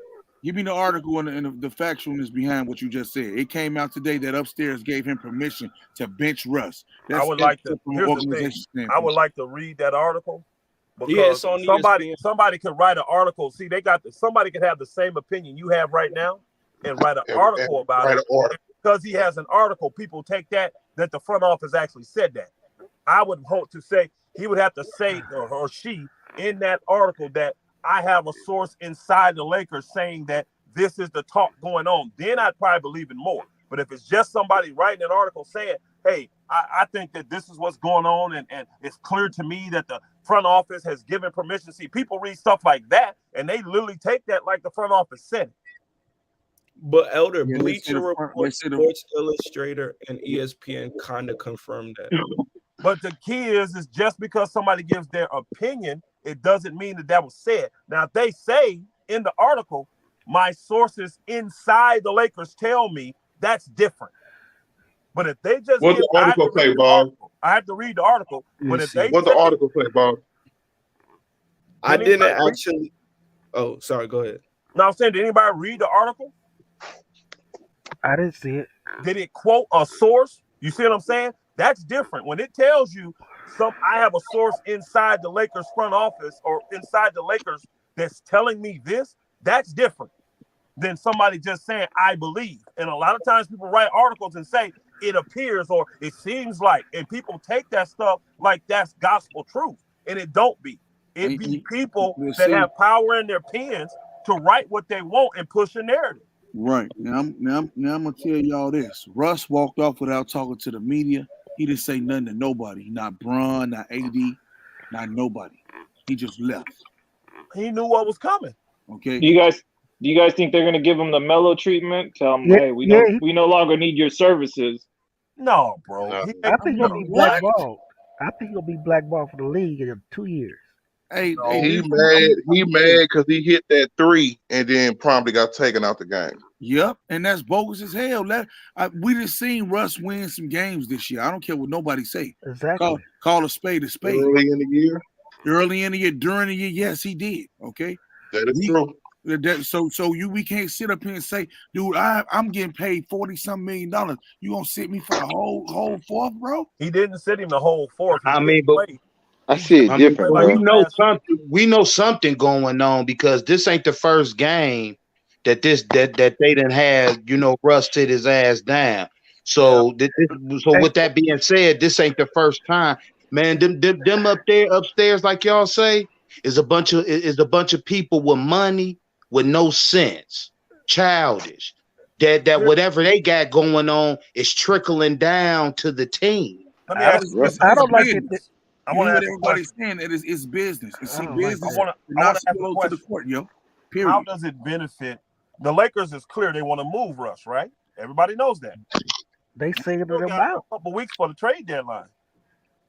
Give me the article and the factualness behind what you just said. It came out today that upstairs gave him permission to bench Russ. I would like to read that article, because somebody could write an article. See, somebody could have the same opinion you have right now and write an article about it. Because he has an article, people take that the front office actually said that. I would hope to say he would have to say, or she, in that article, that I have a source inside the Lakers saying that this is the talk going on. Then I'd probably believe it more. But if it's just somebody writing an article saying, hey, I think that this is what's going on, and it's clear to me that the front office has given permission. See, people read stuff like that, and they literally take that like the front office said it. But Elder, Bleacher Report, Sports Illustrator, and ESPN kind of confirmed that. But the key is just because somebody gives their opinion, it doesn't mean that was said. Now, if they say in the article, my sources inside the Lakers tell me, that's different. But if they just what's the article say, Bob? I have to read the article. But if they what's the article say, Bob? I didn't actually. Oh, sorry. Go ahead. No, I'm saying, did anybody read the article? I didn't see it. Did it quote a source? You see what I'm saying? That's different. When it tells you I have a source inside the Lakers front office or inside the Lakers that's telling me this, that's different than somebody just saying, I believe. And a lot of times people write articles and say, it appears or it seems like, and people take that stuff like that's gospel truth. And it don't be. It be people that have power in their pens to write what they want and push a narrative. Right. Now I'm gonna tell y'all this. Russ walked off without talking to the media. He didn't say nothing to nobody. Not Bron, not AD, not nobody. He just left. He knew what was coming. Okay. Do you guys think they're gonna give him the mellow treatment? Tell him, hey, we no longer need your services. No, bro. No. I think he'll be blackballed. I think he'll be blackballed for the league in 2 years. Hey, He mad because he hit that 3 and then promptly got taken out the game. Yep, and that's bogus as hell. We just seen Russ win some games this year. I don't care what nobody say. Exactly. Call a spade a spade. Early in the year, during the year, yes, he did. Okay, that is true. We can't sit up here and say, dude, I'm getting paid $40-some million. You gonna sit me for the whole fourth, bro? He didn't sit him the whole fourth. I mean, but I see it different, but bro. we know something going on because this ain't the first game that they done had, Russ sit his ass down. So with that being said, this ain't the first time, man. Them upstairs, like y'all say, is a bunch of people with money with no sense, childish. That whatever they got going on is trickling down to the team. Let me ask you, I don't like it. I want to ask everybody's saying that it's business. It's business. I want to ask a question. To the court, yo. Period. How does it benefit the Lakers? Is clear they want to move Russ, right? Everybody knows that. They say it got about a couple weeks for the trade deadline.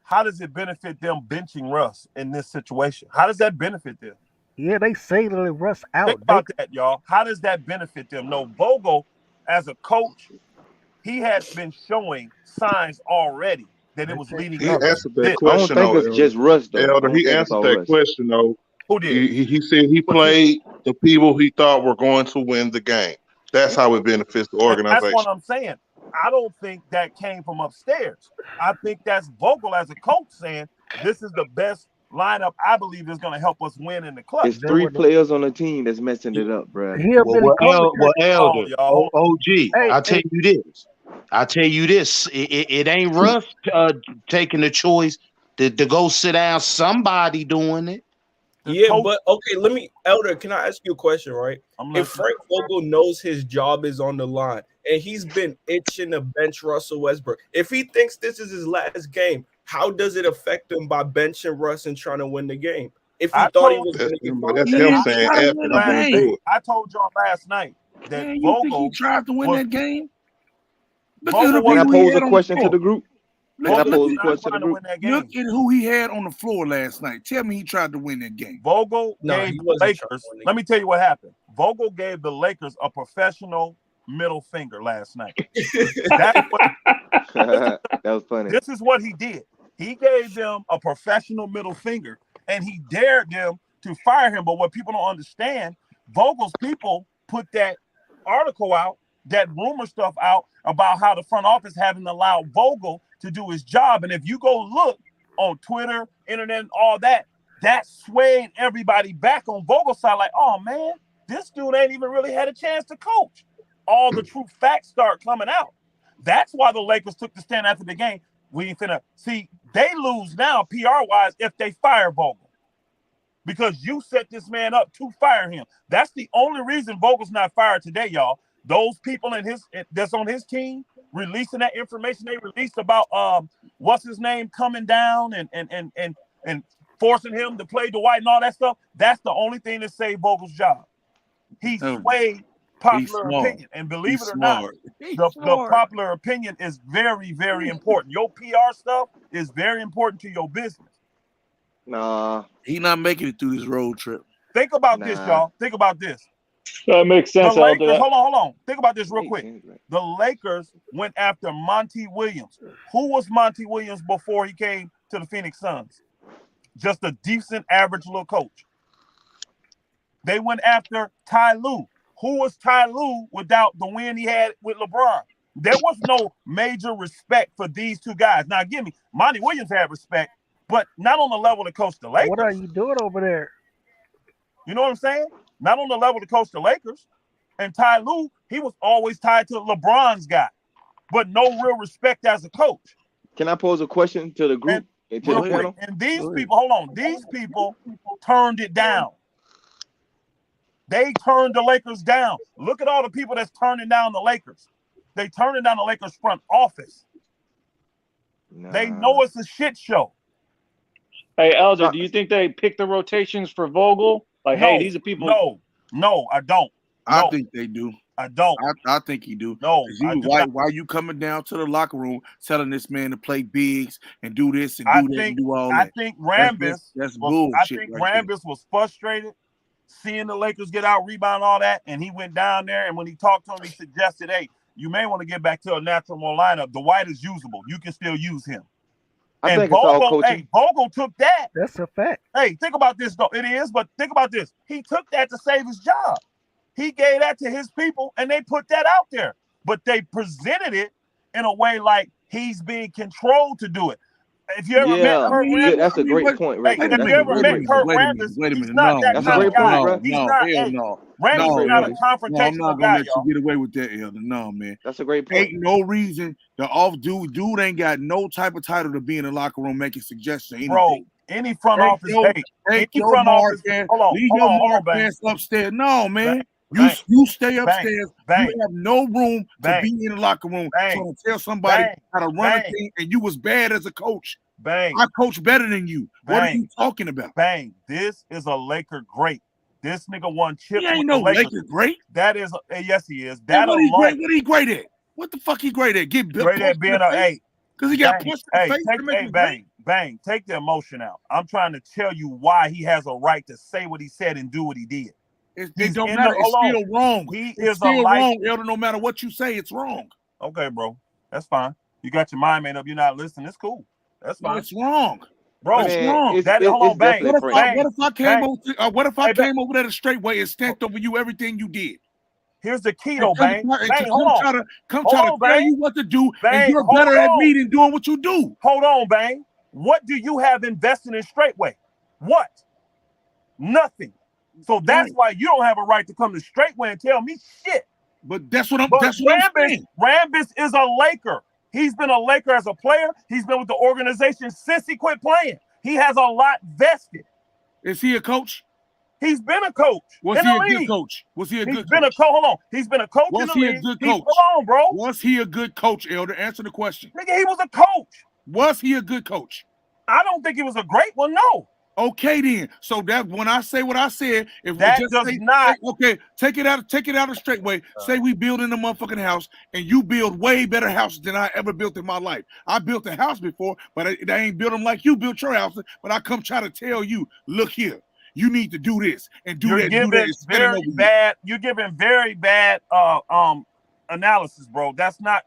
How does it benefit them benching Russ in this situation? How does that benefit them? Yeah, they say that Russ out. Think about that, y'all. How does that benefit them? No, Vogel, as a coach, he has been showing signs already that it was leading. He answered that question. I don't think it's just Russ, though. Elder, he answered that question, though. Who did? He said he played the people he thought were going to win the game. That's how it benefits the organization. That's what I'm saying. I don't think that came from upstairs. I think that's Vogel as a coach saying this is the best lineup I believe is going to help us win in the clutch. It's 3 players on the team that's messing it up, bro. Elder, OG, I'll tell you this. It ain't Russ taking the choice to go sit down. Somebody doing it. But okay, Elder, can I ask you a question, right? If Frank Vogel knows his job is on the line and he's been itching to bench Russell Westbrook, if he thinks this is his last game, how does it affect him by benching Russ and trying to win the game? If he thought he was going to get I told y'all last night that you think he tried to win that game? Can I pose a question to the group? Look at who he had on the floor last night. Tell me he tried to win that game. Vogel gave the Lakers. Let me tell you what happened. Vogel gave the Lakers a professional middle finger last night. That was funny. This is what he did. He gave them a professional middle finger, and he dared them to fire him. But what people don't understand, Vogel's people put that article out, that rumor stuff out about how the front office haven't allowed Vogel to do his job. And if you go look on Twitter, internet, and all that, that swayed everybody back on Vogel's side. Like, oh man, this dude ain't even really had a chance to coach. All the true facts start coming out. That's why the Lakers took the stand after the game. We ain't finna see they lose now PR-wise if they fire Vogel. Because you set this man up to fire him. That's the only reason Vogel's not fired today, y'all. Those people that's on his team releasing that information they released about what's his name coming down and forcing him to play Dwight and all that stuff. That's the only thing that saved Vogel's job. He swayed popular opinion, and believe it or not, the popular opinion is very, very important. Your PR stuff is very important to your business. Nah, he not making it through this road trip. Think about this, y'all. Think about this. That makes sense. The Lakers, hold on. Think about this real quick. The Lakers went after Monty Williams. Who was Monty Williams before he came to the Phoenix Suns? Just a decent, average little coach. They went after Ty Lue. Who was Ty Lue without the win he had with LeBron? There was no major respect for these two guys. Now, give me, Monty Williams had respect, but not on the level to coach the Lakers. What are you doing over there? You know what I'm saying? Not on the level to coach the Lakers. And Ty Lue, he was always tied to LeBron's guy, but no real respect as a coach. Can I pose a question to the group? And these people, hold on, these people turned it down. They turned the Lakers down. Look at all the people that's turning down the Lakers. They turning down the Lakers front office. They know it's a shit show. Hey, Elder, do you think they pick the rotations for Vogel? Like, hey, these are people. No, I don't. I think they do. I don't. I think he do. No, why are you coming down to the locker room telling this man to play bigs and do this and do that and do all that? I think Rambis that's bullshit. I think Rambis was frustrated seeing the Lakers get out, rebound, all that, and he went down there. And when he talked to him, he suggested, "Hey, you may want to get back to a natural lineup. Dwight is usable. You can still use him." I think it's all coaching. Vogel took that. That's a fact. Hey, think about this though. It is, but think about this. He took that to save his job. He gave that to his people, and they put that out there. But they presented it in a way like he's being controlled to do it. If you ever met Kurt Rambis, that's a great point, right? If you ever met Kurt Rambis, he's not that kind of guy. He's not. Rambis is not a confrontational I'm not gonna let you get away with that, Elder. No, man. That's a great point. Ain't no reason the off dude ain't got no type of title to be in the locker room making suggestions. Bro, any front office, leave your mark ass upstairs. No, man. You stay upstairs. You have no room to be in the locker room trying to tell somebody how to run a team, and you was bad as a coach. I coach better than you. What are you talking about? This is a Laker great. This nigga won chips. He ain't no Laker great. That is, yes, he is. That what he great at? What the fuck he great at? Get great at being a because he got punched in the face. Bang, take the emotion out. I'm trying to tell you why he has a right to say what he said and do what he did. It don't matter. It's still wrong. It's still wrong, Elder. No matter what you say, it's wrong. Okay, bro. That's fine. You got your mind made up. You're not listening. It's cool. That's fine. No, it's wrong. Bro, it's wrong. Hold on, bang. What if I came over there the straight way and stacked over you everything you did? Here's the key, though, bang. Come try to tell you what to do, and you're better at me than doing what you do. Hold on, bang. What do you have invested in Straightway? What? Nothing. So that's why you don't have a right to come to Straightway and tell me shit. But that's what I'm saying. Rambis is a Laker. He's been a Laker as a player. He's been with the organization since he quit playing. He has a lot vested. Is he a coach? He's been a coach. Was he a good coach? Was he a good coach? Hold on. He's been a coach in the league. Was he a good coach? Hold on, bro. Was he a good coach, Elder? Answer the question. Nigga, he was a coach. Was he a good coach? I don't think he was a great one, no. Okay, then. So that when I say what I said, if that we just does not take it out of Straightway. Say we building a motherfucking house, and you build way better houses than I ever built in my life. I built a house before, but I ain't built them like you built your house. But I come try to tell you, look here, you need to do this and do that. You're giving very bad analysis, bro. That's not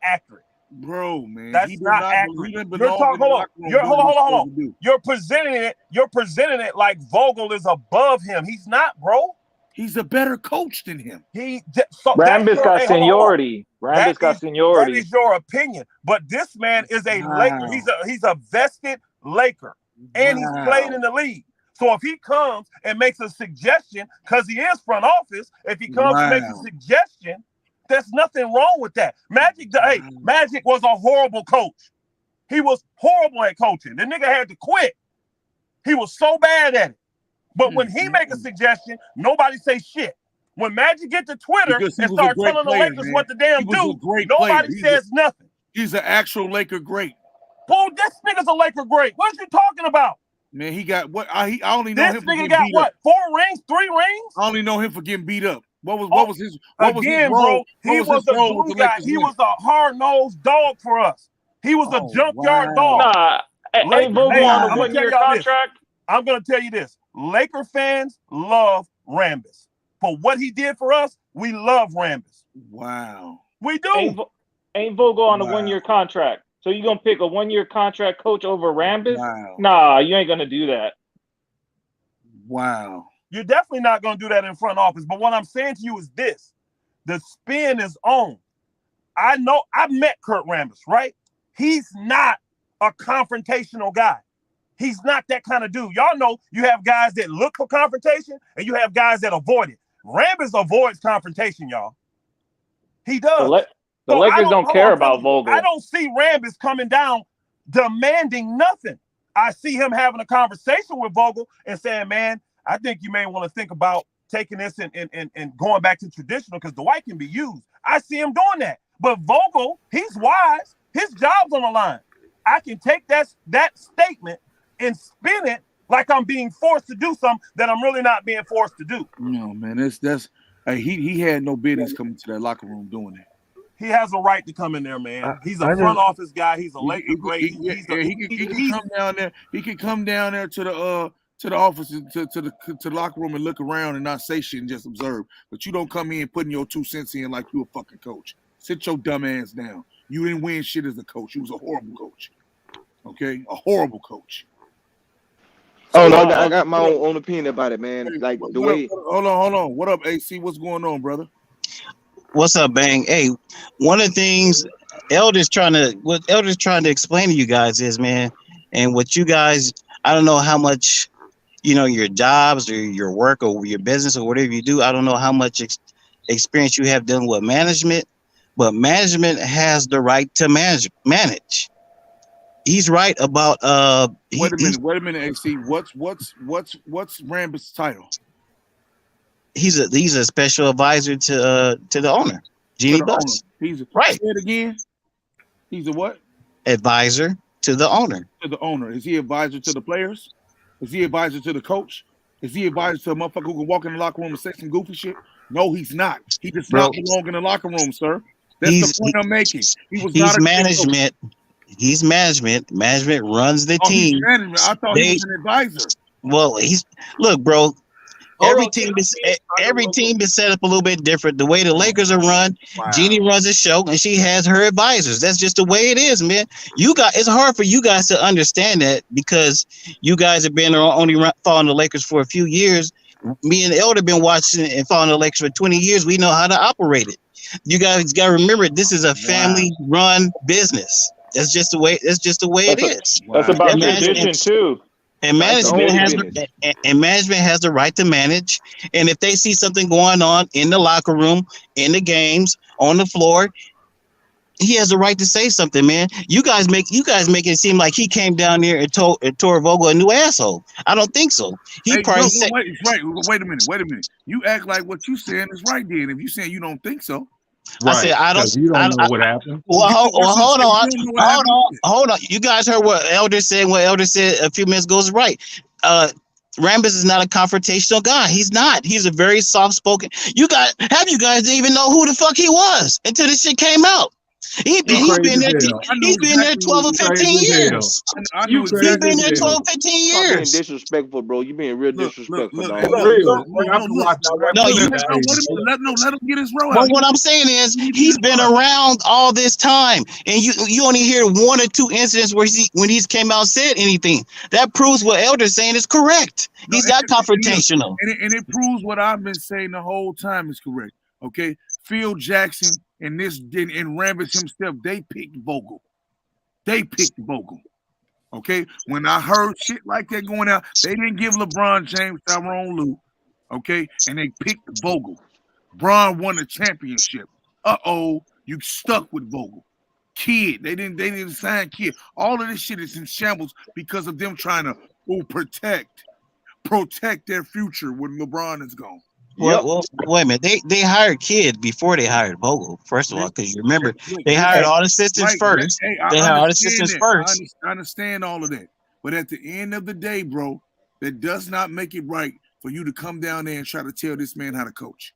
accurate. Bro, man, that's not accurate. Hold on. You're presenting it like Vogel is above him. He's not, bro. He's a better coach than him. Rambis got seniority. Rambis got seniority. That is your opinion, but this man is a Laker. He's a vested Laker, and he's played in the league. So if he comes and makes a suggestion, because he is front office, if he comes and makes a suggestion. There's nothing wrong with that. Magic was a horrible coach. He was horrible at coaching. The nigga had to quit. He was so bad at it. But when he make a suggestion, nobody say shit. When Magic get to Twitter and start telling the Lakers what to damn do, nobody says nothing. He's an actual Laker great. Boy, this nigga's a Laker great. What you talking about? Man, he got what? I only know him for getting beat up. This nigga got what? 4 rings? 3 rings? I only know him for getting beat up. What was his role? Bro, he was a glue guy. He was a hard-nosed dog for us. He was a junkyard dog. Nah, hey, Vogel on a 1-year contract. I'm gonna tell you this: Laker fans love Rambis. For what he did for us, we love Rambis. Wow, we do. Ain't Vogel on a 1-year contract? So you gonna pick a 1-year contract coach over Rambis? Wow. Nah, you ain't gonna do that. Wow. You're definitely not going to do that in front office. But what I'm saying to you is this. The spin is on. I know I met Kurt Rambis, right? He's not a confrontational guy. He's not that kind of dude. Y'all know you have guys that look for confrontation and you have guys that avoid it. Rambis avoids confrontation, y'all. He does. The Lakers don't care about Vogel. I don't see Rambis coming down demanding nothing. I see him having a conversation with Vogel and saying, man, I think you may want to think about taking this and going back to traditional because Dwight can be used. I see him doing that. But Vogel, he's wise. His job's on the line. I can take that statement and spin it like I'm being forced to do something that I'm really not being forced to do. No, man, that's he had no business coming to that locker room doing that. He has a right to come in there, man. He's a front office guy. He's a Laker great. He can come down there. He can come down there to the office to the locker room and look around and not say shit and just observe. But you don't come in putting your 2 cents in like you a fucking coach. Sit your dumb ass down. You didn't win shit as a coach. You was a horrible coach. Okay, a horrible coach. Oh no, I got my own opinion about it, man. Like the way. Hold on. What up, AC? What's going on, brother? What's up, Bang? Hey, one of the things Elder's trying to explain to you guys is, man, and what you guys, I don't know how much, your jobs or your work or your business or whatever you do, I don't know how much experience you have dealing with management, but management has the right to manage. He's right about Wait a minute, AC. What's Rambis' title? He's a special advisor to the owner, Jeannie Buss. He's right. Say it again. He's a what? Advisor to the owner. To the owner. Is he advisor to the players? Is he advisor to the coach? Is he advisor to a motherfucker who can walk in the locker room and say some goofy shit? No, he's not. He does not belong in the locker room, sir. That's the point I'm making. He's management. He's management. Management runs the team. He's management. I thought he was an advisor. Well, look, bro. Every team is set up a little bit different. The way the Lakers are run, Jeannie runs a show and she has her advisors. That's just the way it is, man. It's hard for you guys to understand that because you guys have been only following the Lakers for a few years. Me and Elder been watching and following the Lakers for 20 years. We know how to operate it. You guys got to remember, this is a family-run business. That's just the way. That's just the way it is. That's about tradition too. And management has the right to manage. And if they see something going on in the locker room, in the games, on the floor, he has the right to say something, man. You guys make it seem like he came down there and tore Vogel a new asshole. I don't think so. Wait a minute. You act like what you saying is right then. If you saying you don't think so. Right. I said I don't. You don't know what happened. Well, hold on. You guys heard what Elder said. What Elder said a few minutes ago is right. Rambis is not a confrontational guy. He's not. He's a very soft-spoken. You guys didn't even know who the fuck he was until this shit came out. He's been there 12 or 15 years. He's been there 12 or 15 years. You're being disrespectful, bro. You're being real disrespectful, dog. Let him get his row out. But what I'm saying is he's been around all this time, and you only hear one or two incidents where when he's came out and said anything. That proves what Elder's saying is correct. He's not confrontational. And it proves what I've been saying the whole time is correct. Okay, Phil Jackson and Rambis himself, they picked Vogul. Okay, when I heard shit like that going out, they didn't give LeBron James Tyrone Lue. Okay, and they picked Vogul. Bron won the championship. You stuck with Vogul. Kid, they didn't sign Kid. All of this shit is in shambles because of them trying to protect their future when LeBron is gone. Well, wait a minute. They hired Kid before they hired Vogul. First of all, because you remember they hired all the assistants first. They hired all the assistants first. I understand all of that, but at the end of the day, bro, that does not make it right for you to come down there and try to tell this man how to coach.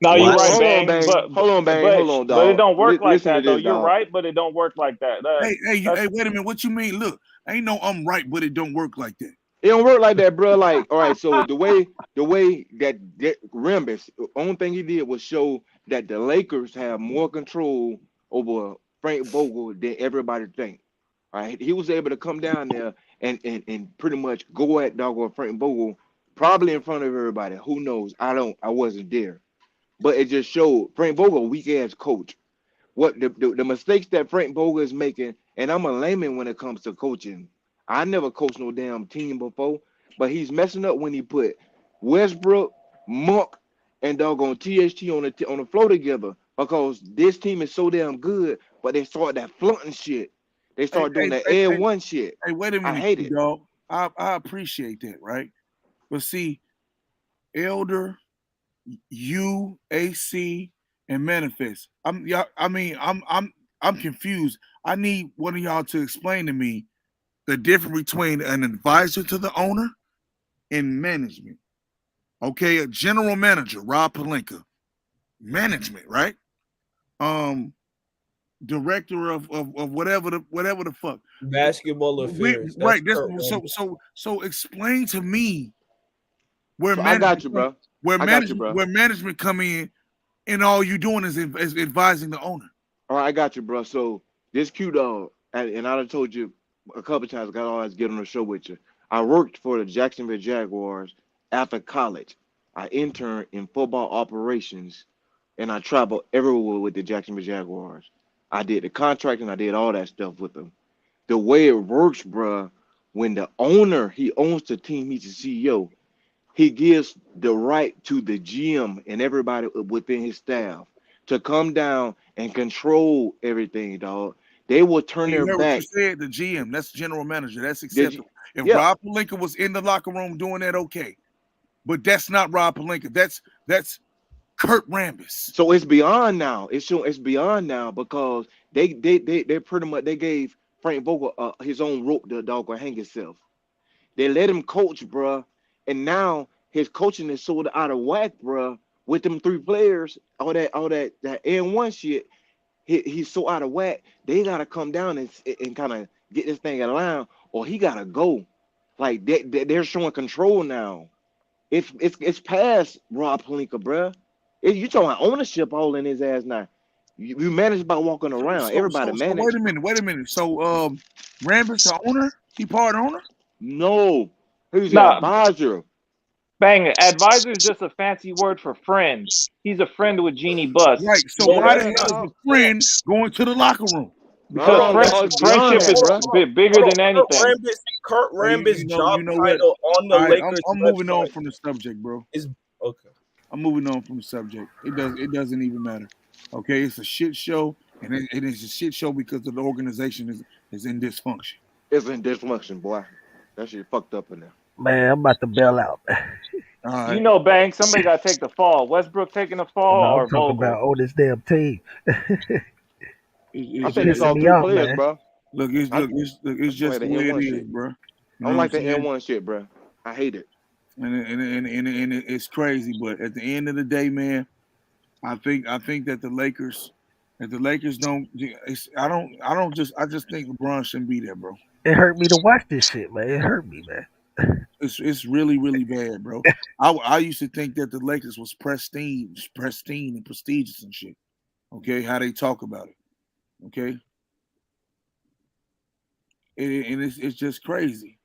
No, you're right, Bang. Hold on, dog. But it don't work like that, though. You're right, but it don't work like that. Hey, wait a minute. What you mean? Look, ain't no I'm right, but it don't work like that. It don't work like that, bro. Like, all right, so the way that Rambis, the only thing he did was show that the Lakers have more control over Frank Vogel than everybody think. All right, he was able to come down there and pretty much go at doggone Frank Vogel, probably in front of everybody. Who knows? I wasn't there, but it just showed Frank Vogel a weak ass coach. What the mistakes that Frank Vogel is making, and I'm a layman when it comes to coaching. I never coached no damn team before, but he's messing up when he put Westbrook, Monk, and doggone THT on the floor together because this team is so damn good, but they started that flaunting shit. They started doing that Air One shit. Hey, wait a minute, I hate it, dog. I appreciate that, right? But see, Elder, you, AC, and Manifest. I'm confused. I need one of y'all to explain to me the difference between an advisor to the owner and management. Okay, a general manager, Rob Pelinka, management, right? Director of whatever the fuck. Basketball affairs. Right. So explain to me where So I got you, bro. Where management come in and all you doing is advising the owner. All right, I got you, bro. So this Q Dog, and I done told you a couple times, I always get on the show with you. I worked for the Jacksonville Jaguars after college. I interned in football operations, and I traveled everywhere with the Jacksonville Jaguars. I did the contracting, I did all that stuff with them. The way it works, bro, when the owner, he owns the team, he's the CEO, he gives the right to the GM and everybody within his staff to come down and control everything, dog. They will turn their back. What you said, the GM, that's general manager, that's acceptable. If Rob Pelinka was in the locker room doing that, okay. But that's not Rob Pelinka. That's Kurt Rambis. So it's beyond now. It's beyond now because they pretty much they gave Frank Vogul his own rope to dog or hang himself. They let him coach, bruh, and now his coaching is sort of out of whack, bruh. With them 3 players, all that N1 shit, he's so out of whack. They gotta come down and kind of get this thing in line, or he gotta go. Like they're showing control now. It's past Rob Pelinka, bruh. You talking about ownership all in his ass now. You manage by walking around. Everybody manage. Wait a minute. So Rambis the owner? He part owner? No. He's an advisor. Bang, advisor is just a fancy word for friend. He's a friend with Jeannie Buss. Right. So why the hell is a friend going to the locker room? Because friendship is bigger than anything. Kurt Rambis' job title on the Lakers. I'm moving on from the subject, bro. Is okay. I'm moving on from the subject. It doesn't even matter. Okay, it's a shit show, and it is a shit show because the organization is in dysfunction. It's in dysfunction, boy. That shit fucked up in there. Man, I'm about to bail out. Right. You know, Bang, somebody got to take the fall. Westbrook taking the fall or I'm talking Vogel? about this damn team. I think it's all 3 players, man. Bro. Look, it's just the way it is, bro. I don't like the N1 shit, bro. I hate it. And it's crazy, but at the end of the day, man, I think that the Lakers don't. I just think LeBron shouldn't be there, bro. It hurt me to watch this shit, man. It hurt me, man. It's really, really bad, bro. I used to think that the Lakers was pristine and prestigious and shit. Okay, how they talk about it. Okay, and it's just crazy.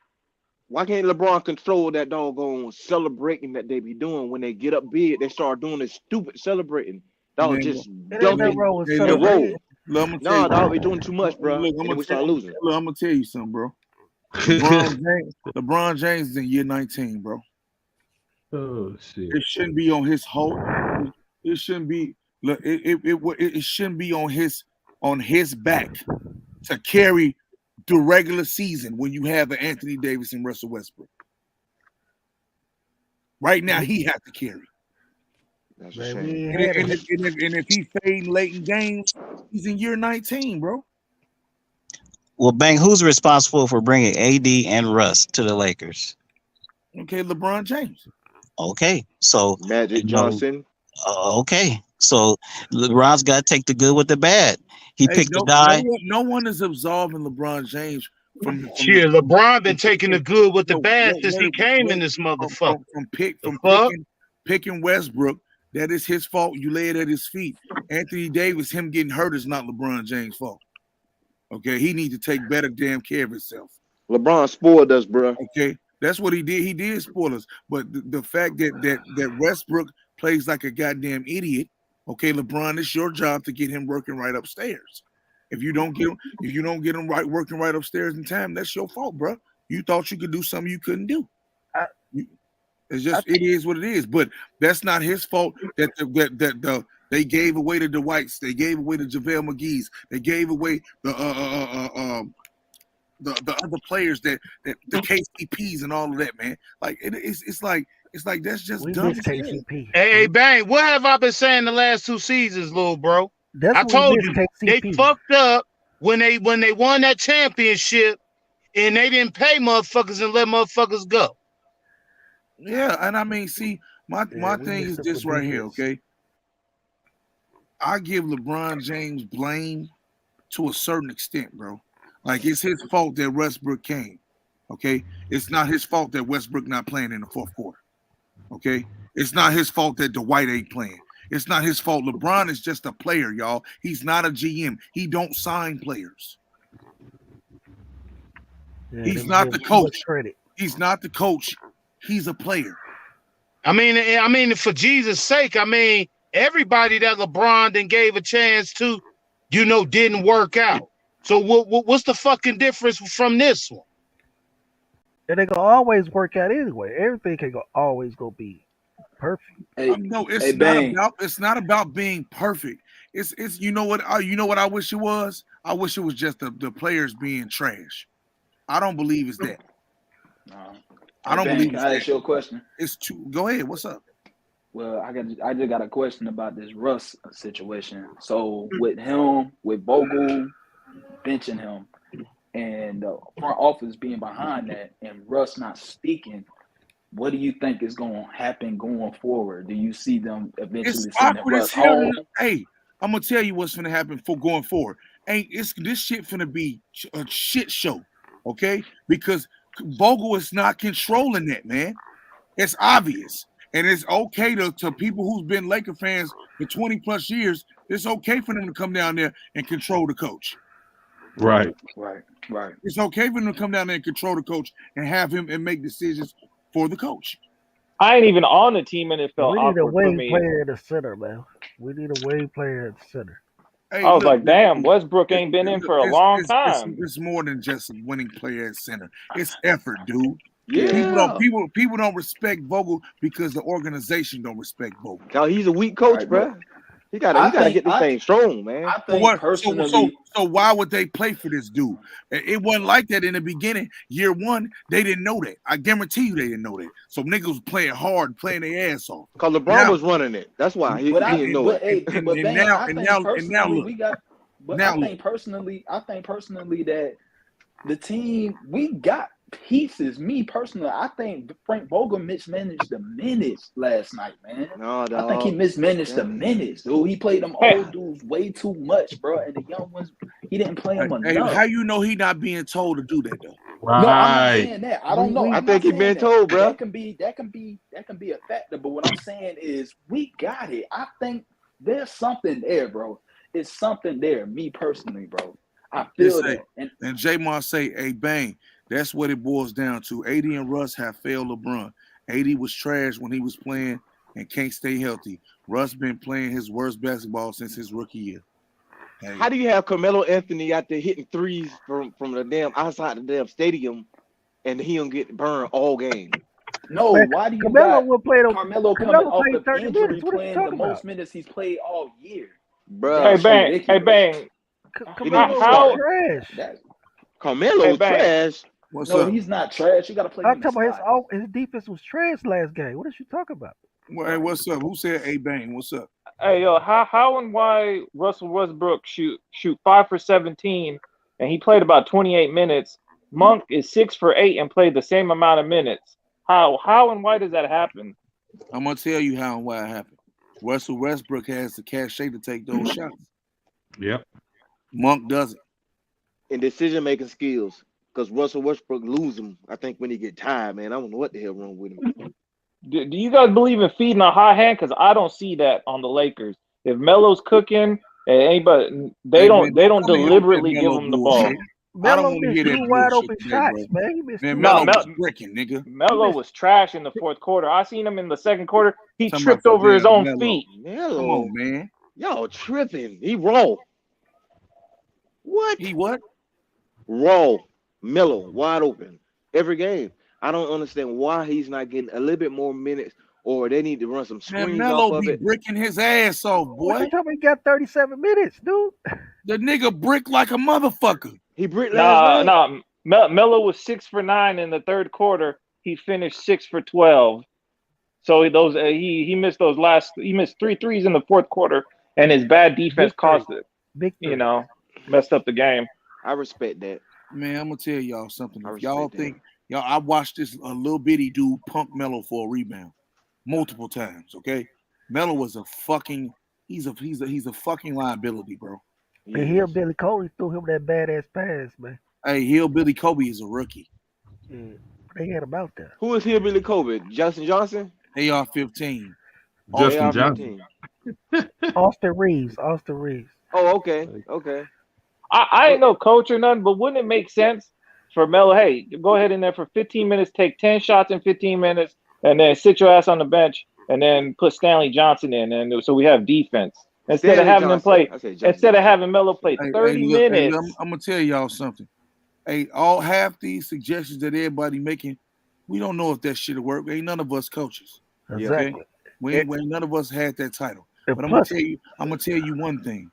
Why can't LeBron control that doggone celebrating that they be doing when they get up big? They start doing this stupid celebrating. Dog just dumping the road. No, dog, we doing too much, bro. And we start losing. Look, I'm gonna tell you something, bro. LeBron James is in year 19, bro. Oh shit! It shouldn't be on his whole. It shouldn't be. Look, it shouldn't be on his back to carry the regular season when you have an Anthony Davis and Russell Westbrook. Right now, he has to carry. That's a shame. And if he's fading late in games, he's in year 19, bro. Well, Bang, who's responsible for bringing AD and Russ to the Lakers? Okay, LeBron James. Okay, so Magic Johnson. Okay, so LeBron's got to take the good with the bad. He picked the guy. No one is absolving LeBron James from LeBron been taking the good with the bad since he came in this motherfucker. From picking Westbrook. That is his fault. You lay it at his feet. Anthony Davis, him getting hurt is not LeBron James' fault. Okay, he needs to take better damn care of himself. LeBron spoiled us, bro. Okay, that's what he did. He did spoil us. But the fact that Westbrook plays like a goddamn idiot. Okay, LeBron, it's your job to get him working right upstairs. If you don't get him right working right upstairs in time, that's your fault, bro. You thought you could do something you couldn't do. It's just it is what it is. But that's not his fault that they gave away the Dwights, they gave away the JaVale McGee's, they gave away the other players that the KCPs and all of that, man. Like it's like that's just dumb. Hey, Bang, what have I been saying the last 2 seasons, little bro? I told you they fucked up when they won that championship and they didn't pay motherfuckers and let motherfuckers go. Yeah, and I mean, see, my thing is this right here, okay? I give LeBron James blame to a certain extent, bro. Like, it's his fault that Westbrook came, okay? It's not his fault that Westbrook not playing in the fourth quarter, okay? It's not his fault that Dwight ain't playing. It's not his fault. LeBron is just a player, y'all. He's not a GM. He don't sign players. Yeah, He's not the coach. He's not the coach. He's a player. I mean, for Jesus' sake, I mean, everybody that LeBron then gave a chance to, didn't work out. So what's the fucking difference from this one? And they gonna always work out anyway. Everything can always go be perfect. No, it's not about being perfect. It's you know what I wish it was? I wish it was just the players being trash. I don't believe it's that. I don't believe. Can I ask you a question? It's too. Go ahead. What's up? Well, I just got a question about this Russ situation. So with Vogul benching him, and the front office being behind that, and Russ not speaking, what do you think is going to happen going forward? Do you see them eventually sending Russ home? Hey, I'm gonna tell you what's gonna happen for going forward. This shit finna be a shit show, okay? Because Vogel is not controlling that, man. It's obvious. And it's okay to people who's been Laker fans for 20 plus years. It's okay for them to come down there and control the coach. Right. It's okay for them to come down there and control the coach and have him and make decisions for the coach. I ain't even on the team, and it felt We need a awkward for wing me. player at the center, man. We need a wing player at the center. Hey, I was like, damn, Westbrook ain't been in for a long time. It's more than just a winning player at center. It's effort, dude. Yeah. People don't respect Vogel because the organization don't respect Vogel. No, he's a weak coach, bro. He gotta get this thing strong, man. I think personally, so why would they play for this dude? It wasn't like that in the beginning. Year one, they didn't know that. I guarantee you they didn't know that. So niggas was playing hard, playing their ass off. Because LeBron was running it. That's why he didn't know it. I think personally that the team, we got pieces. Me personally, I think Frank Vogel mismanaged the minutes last night, man. No, I think he mismanaged the minutes, dude. He played them old dudes way too much, bro, and the young ones, he didn't play them enough. How you know he not being told to do that though? Right. No, I'm not saying that. I don't know. I think he been told, bro. That can be a factor. But what I'm saying is, we got it. I think there's something there, bro. It's something there. Me personally, bro. I feel that. And J-Mar say, "Hey, bang." That's what it boils down to. AD and Russ have failed LeBron. AD was trash when he was playing and can't stay healthy. Russ been playing his worst basketball since his rookie year. Hey. How do you have Carmelo Anthony out there hitting threes from the damn outside the damn stadium, and he don't get burned all game? No, why do you Carmelo got will play Carmelo coming off the injury playing the most minutes he's played all year? Bro, Hey, bang. Carmelo's trash. Carmelo's trash. No, he's not trash. You got to play. I'm talking about his defense was trash last game. What is you talking about? Well, hey, what's up? Who said A Bang? What's up? Hey, yo, how and why Russell Westbrook shoot 5 for 17 and he played about 28 minutes? Monk is 6 for 8 and played the same amount of minutes. How and why does that happen? I'm gonna tell you how and why it happened. Russell Westbrook has the cachet to take those shots. Yep. Monk doesn't. In decision-making skills. Because Russell Westbrook lose him, I think, when he get tired, man. I don't know what the hell wrong with him. Do you guys believe in feeding a hot hand? Because I don't see that on the Lakers. If Melo's cooking, they don't deliberately give him the ball. Melo missed 2 wide open shots, man. He missed Melo was breaking, nigga. Melo was trash in the fourth quarter. I seen him in the second quarter. He tripped over his own feet. Melo, come on, man. Y'all tripping. He raw. What? He what? Raw. Melo, wide open. Every game. I don't understand why he's not getting a little bit more minutes, or they need to run some screens Melo off of be it. Breaking his ass off, boy. What you talking? He got 37 minutes, dude. The nigga brick like a motherfucker. He bricked last night. Melo was 6 for 9 in the third quarter. He finished 6 for 12. So he missed those he missed 3 threes in the fourth quarter, and his bad defense cost it. Messed up the game. I respect that. Man, I'm gonna tell y'all something. I If y'all respect that. think I watched this little bitty dude punk Melo for a rebound multiple times. Okay, Melo was a fucking he's a fucking liability, bro. He And is. Billy Cody threw him that badass pass, man. Hey, Hillbilly Kobe is a rookie. Yeah. They had about that. Who is Hillbilly Kobe? Justin Johnson? AR-15. Justin Johnson. AR-15. Austin Reeves. Oh, okay. Okay. I ain't no coach or nothing, but wouldn't it make sense for Melo? Hey, go ahead in there for 15 minutes, take 10 shots in 15 minutes, and then sit your ass on the bench, and then put Stanley Johnson in, and so we have defense instead of Stanley having him Johnson. play. I said Justin Instead of Johnson. having Melo play Hey, 30 look, minutes. I'm gonna tell y'all something. Hey, all half these suggestions that everybody making, we don't know if that shit'll work. Ain't none of us coaches. Exactly. Okay? We ain't none of us had that title. And But I'm plus, gonna tell you one thing.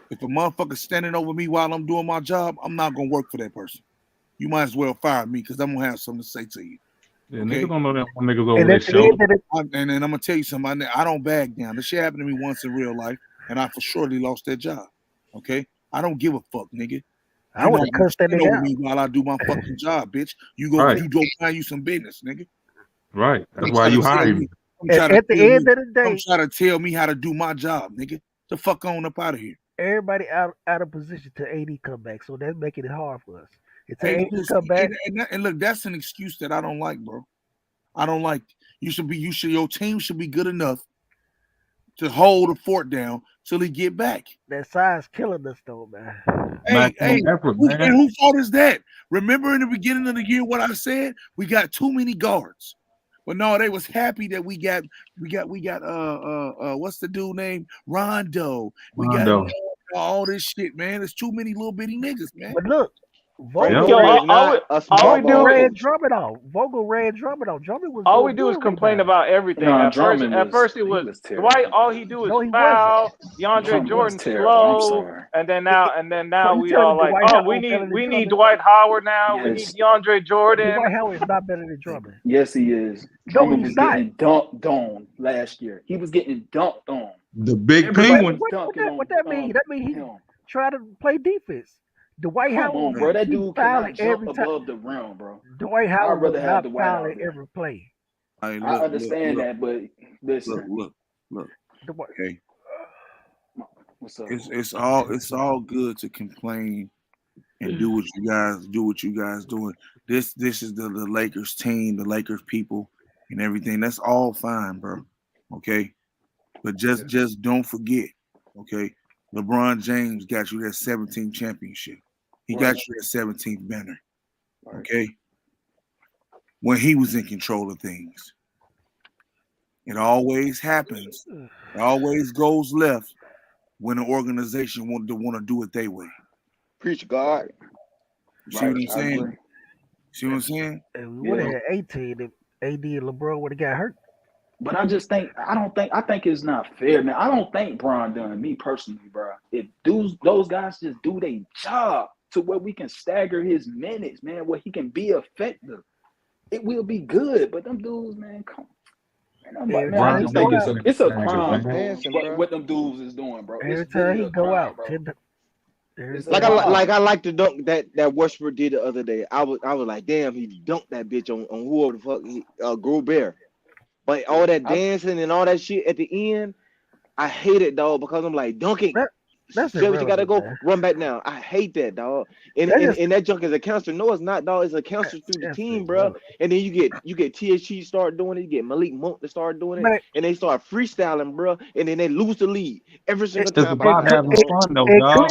If a motherfucker's standing over me while I'm doing my job, I'm not gonna work for that person. You might as well fire me because I'm gonna have something to say to you. Yeah, Okay? niggas don't know that one niggas over and their at the end shoulder. of the And then I'm gonna tell you something. I don't back down. This shit happened to me once in real life, and I for surely lost that job. Okay? I don't give a fuck, nigga. I You're would not have gonna cussed that stand nigga over out. me while I do my fucking job, bitch. You go Right. find you some business, nigga. Right. That's Don't why try to you tell hired me. me. Don't try to At the tell me. end of the Don't day, try to tell me how to do my job, nigga. The fuck on up out of here. everybody out of position to AD come back, so that's making it hard for us. Until Hey, AD come back, and look, that's an excuse that I don't like, bro. I don't like. Your team should be good enough to hold the fort down till he get back. that size killing us though, man. Maximum effort, And man. who fault is that? Remember in the beginning of the year what I said? We got too many guards. But no, they was happy that we got what's the dude name? Rondo. We got Rondo. all this shit, man. There's too many little bitty niggas, man. But look, Frank Vogel Yo, Vogel ran, is not a small Vogel ball ran coach. Drummond off. Drummond was all doing we do is good complain rebounding. about everything. No, At first it he was was terrible. Dwight. All he do is No, he foul. wasn't. DeAndre Drummond was Jordan terrible. I'm slow, sorry. and then So now you we telling all me like, Dwight oh, Howard better than we need Drummond? Dwight Howard now. We need Yes. DeAndre Jordan. Dwight Howard is not better than Drummond. Yes, he is. No, Drummond he's was not. getting dunked on last year. He was getting dunked on. The big Everybody penguin. was dunking on What that mean? That mean he him. tried to play defense. Dwight Come Howard on, was bro. That he dude fouling cannot jump every time. above the rim, bro. Dwight I'd Howard was rather have not Dwight out fouling there. every play. Hey, I understand that, but listen. Look. Dwight, Okay. What's up? It's all good to complain and do what you guys doing. This is the Lakers team, the Lakers people, and everything. That's all fine, bro. Okay, but just don't forget. Okay, LeBron James got you that 17th championship. He got you that 17th banner. Okay, when he was in control of things. It always happens. It always goes left when an organization want to do it their way. Preach God. You see what I'm saying? See what I'm saying? and we would have had 18 if AD and LeBron would have got hurt. But I think it's not fair, man. I don't think Bron done, me personally, bro. If those guys just do their job to where we can stagger his minutes, man, where he can be effective, it will be good. But them dudes, man, come on. Man, I just think it's a crime, bro, what them dudes is doing, bro. Every time he go out, I like the dunk that Westbrook did the other day. I was like, damn, he dunked that bitch on whoever the fuck Gobert. But all that dancing and all that shit at the end, I hate it, dog, because I'm like, dunking. That's you gotta go man. run back now. I hate that, dog. And that junk is a counselor. No, it's not, dog. It's a counselor through the team, bro. And then you get THC start doing it. You get Malik Monk to start doing it, and they start freestyling, bro. And then they lose the lead every single time. It's about having fun, though, dog.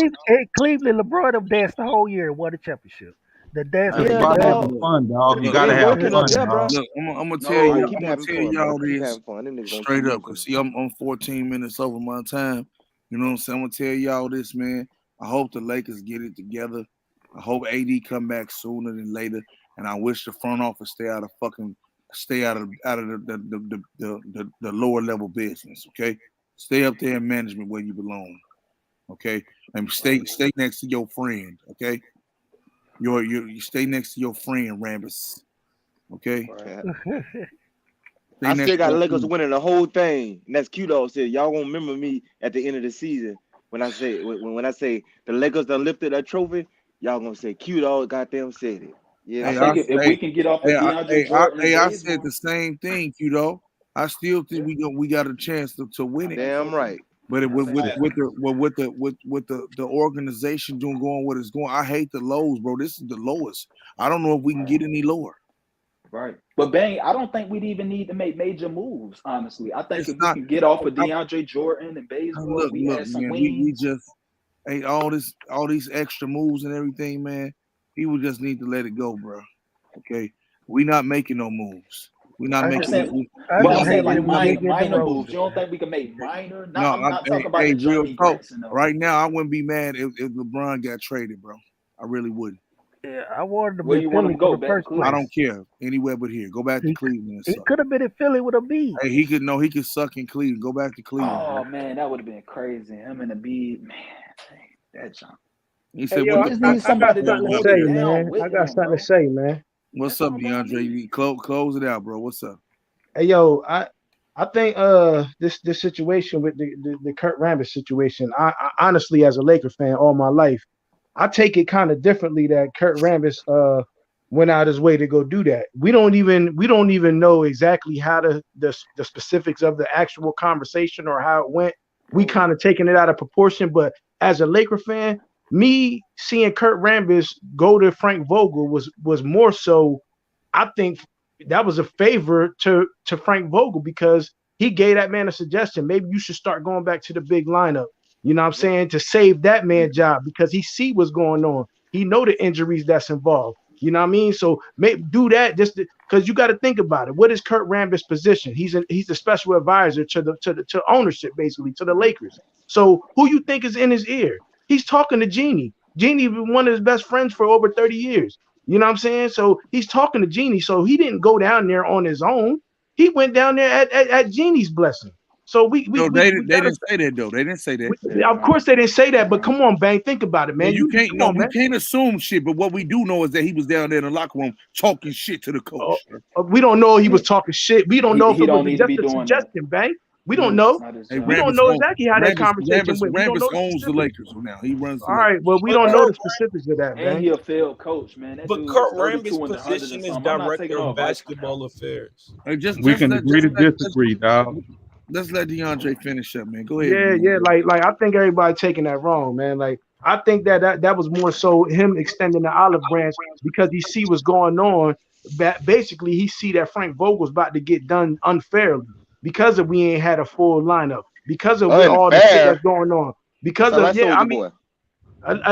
Cleveland, LeBron them danced the whole year and won the championship. The dance It's about having fun, dog. You gotta have fun, dog. Look, I'm gonna tell y'all this straight up, because see, I'm 14 minutes over my time. You know what I'm saying? I'm gonna tell y'all this, man. I hope the Lakers get it together. I hope AD come back sooner than later, and I wish the front office stay out of the lower level business. Okay, stay up there in management where you belong. Okay, and stay next to your friend. Okay, you stay next to your friend Rambus. Okay. I still got Lakers winning the whole thing. And that's Q-Dog said, y'all gonna remember me at the end of the season when I say the Lakers done lifted that trophy. y'all gonna say Q Dog goddamn said it. Yeah, Hey, I think if we can get off of DeAndre Jordan and I Bazemore, said the same thing, Q. I still think we got a chance to win it. Damn right. But with the organization going what it's going, I hate the lows, bro. This is the lowest. I don't know if we can get any lower. Right. But Bang, I don't think we'd even need to make major moves, honestly. I think if we can get off of DeAndre Jordan and Bazemore, we had some wings. We just ain't all these extra moves and everything, man. People just need to let it go, bro. Okay. We not making no moves. We're not making. I'm saying like minor moves. You don't think we can make minor? No, I'm not talking about the Johnny Jackson. Right now, I wouldn't be mad if LeBron got traded, bro. I really wouldn't. Yeah, I wanted to Where be you want Philly him to go, for the first place. I don't care anywhere but here. Go back to Cleveland. He could have been in Philly with a B. Hey, he could suck in Cleveland. Go back to Cleveland. Oh man, that would have been crazy. Him and the B, man, that jump. He said, hey, yo, I got something to say, man. I got something to say, man. What's up, DeAndre? Close it out, bro. What's up? Hey, yo, I think this situation with the Kurt Rambis situation, I honestly, as a Laker fan all my life, I take it kind of differently that Kurt Rambis went out his way to go do that. We don't even know exactly how the specifics of the actual conversation or how it went. We kind of taking it out of proportion, but as a Laker fan, me seeing Kurt Rambis go to Frank Vogel was more so, I think that was a favor to Frank Vogel because he gave that man a suggestion. Maybe you should start going back to the big lineup. You know what I'm saying? To save that man job because he see what's going on. He know the injuries that's involved. You know what I mean? So maybe do that just because you got to think about it. What is Kurt Rambis' position? He's a special advisor to ownership, basically, to the Lakers. So who you think is in his ear? He's talking to Jeannie. Jeannie was one of his best friends for over 30 years. You know what I'm saying? So he's talking to Jeannie. So he didn't go down there on his own. He went down there at Jeannie's blessing. So they didn't say that though. They didn't say that. Of course they didn't say that, but come on, Bang, think about it, man. You can't assume shit. But what we do know is that he was down there in the locker room talking shit to the coach. We don't know he was talking shit. We don't know if it was just a suggestion, Bang. We don't know. We don't know exactly how that conversation went. Rambis owns the Lakers now. He runs. All right, well, we don't know the specifics of that, man. And he a failed coach, man. But Kurt Rambis' position is director of basketball affairs. We can agree to disagree, dog. Let's let DeAndre finish up, man. Go ahead. Yeah. Like I think everybody taking that wrong, man. Like I think that was more so him extending the olive branch because he see what's going on. Basically, he see that Frank Vogel's about to get done unfairly because of we ain't had a full lineup because of all the shit that's going on. Because of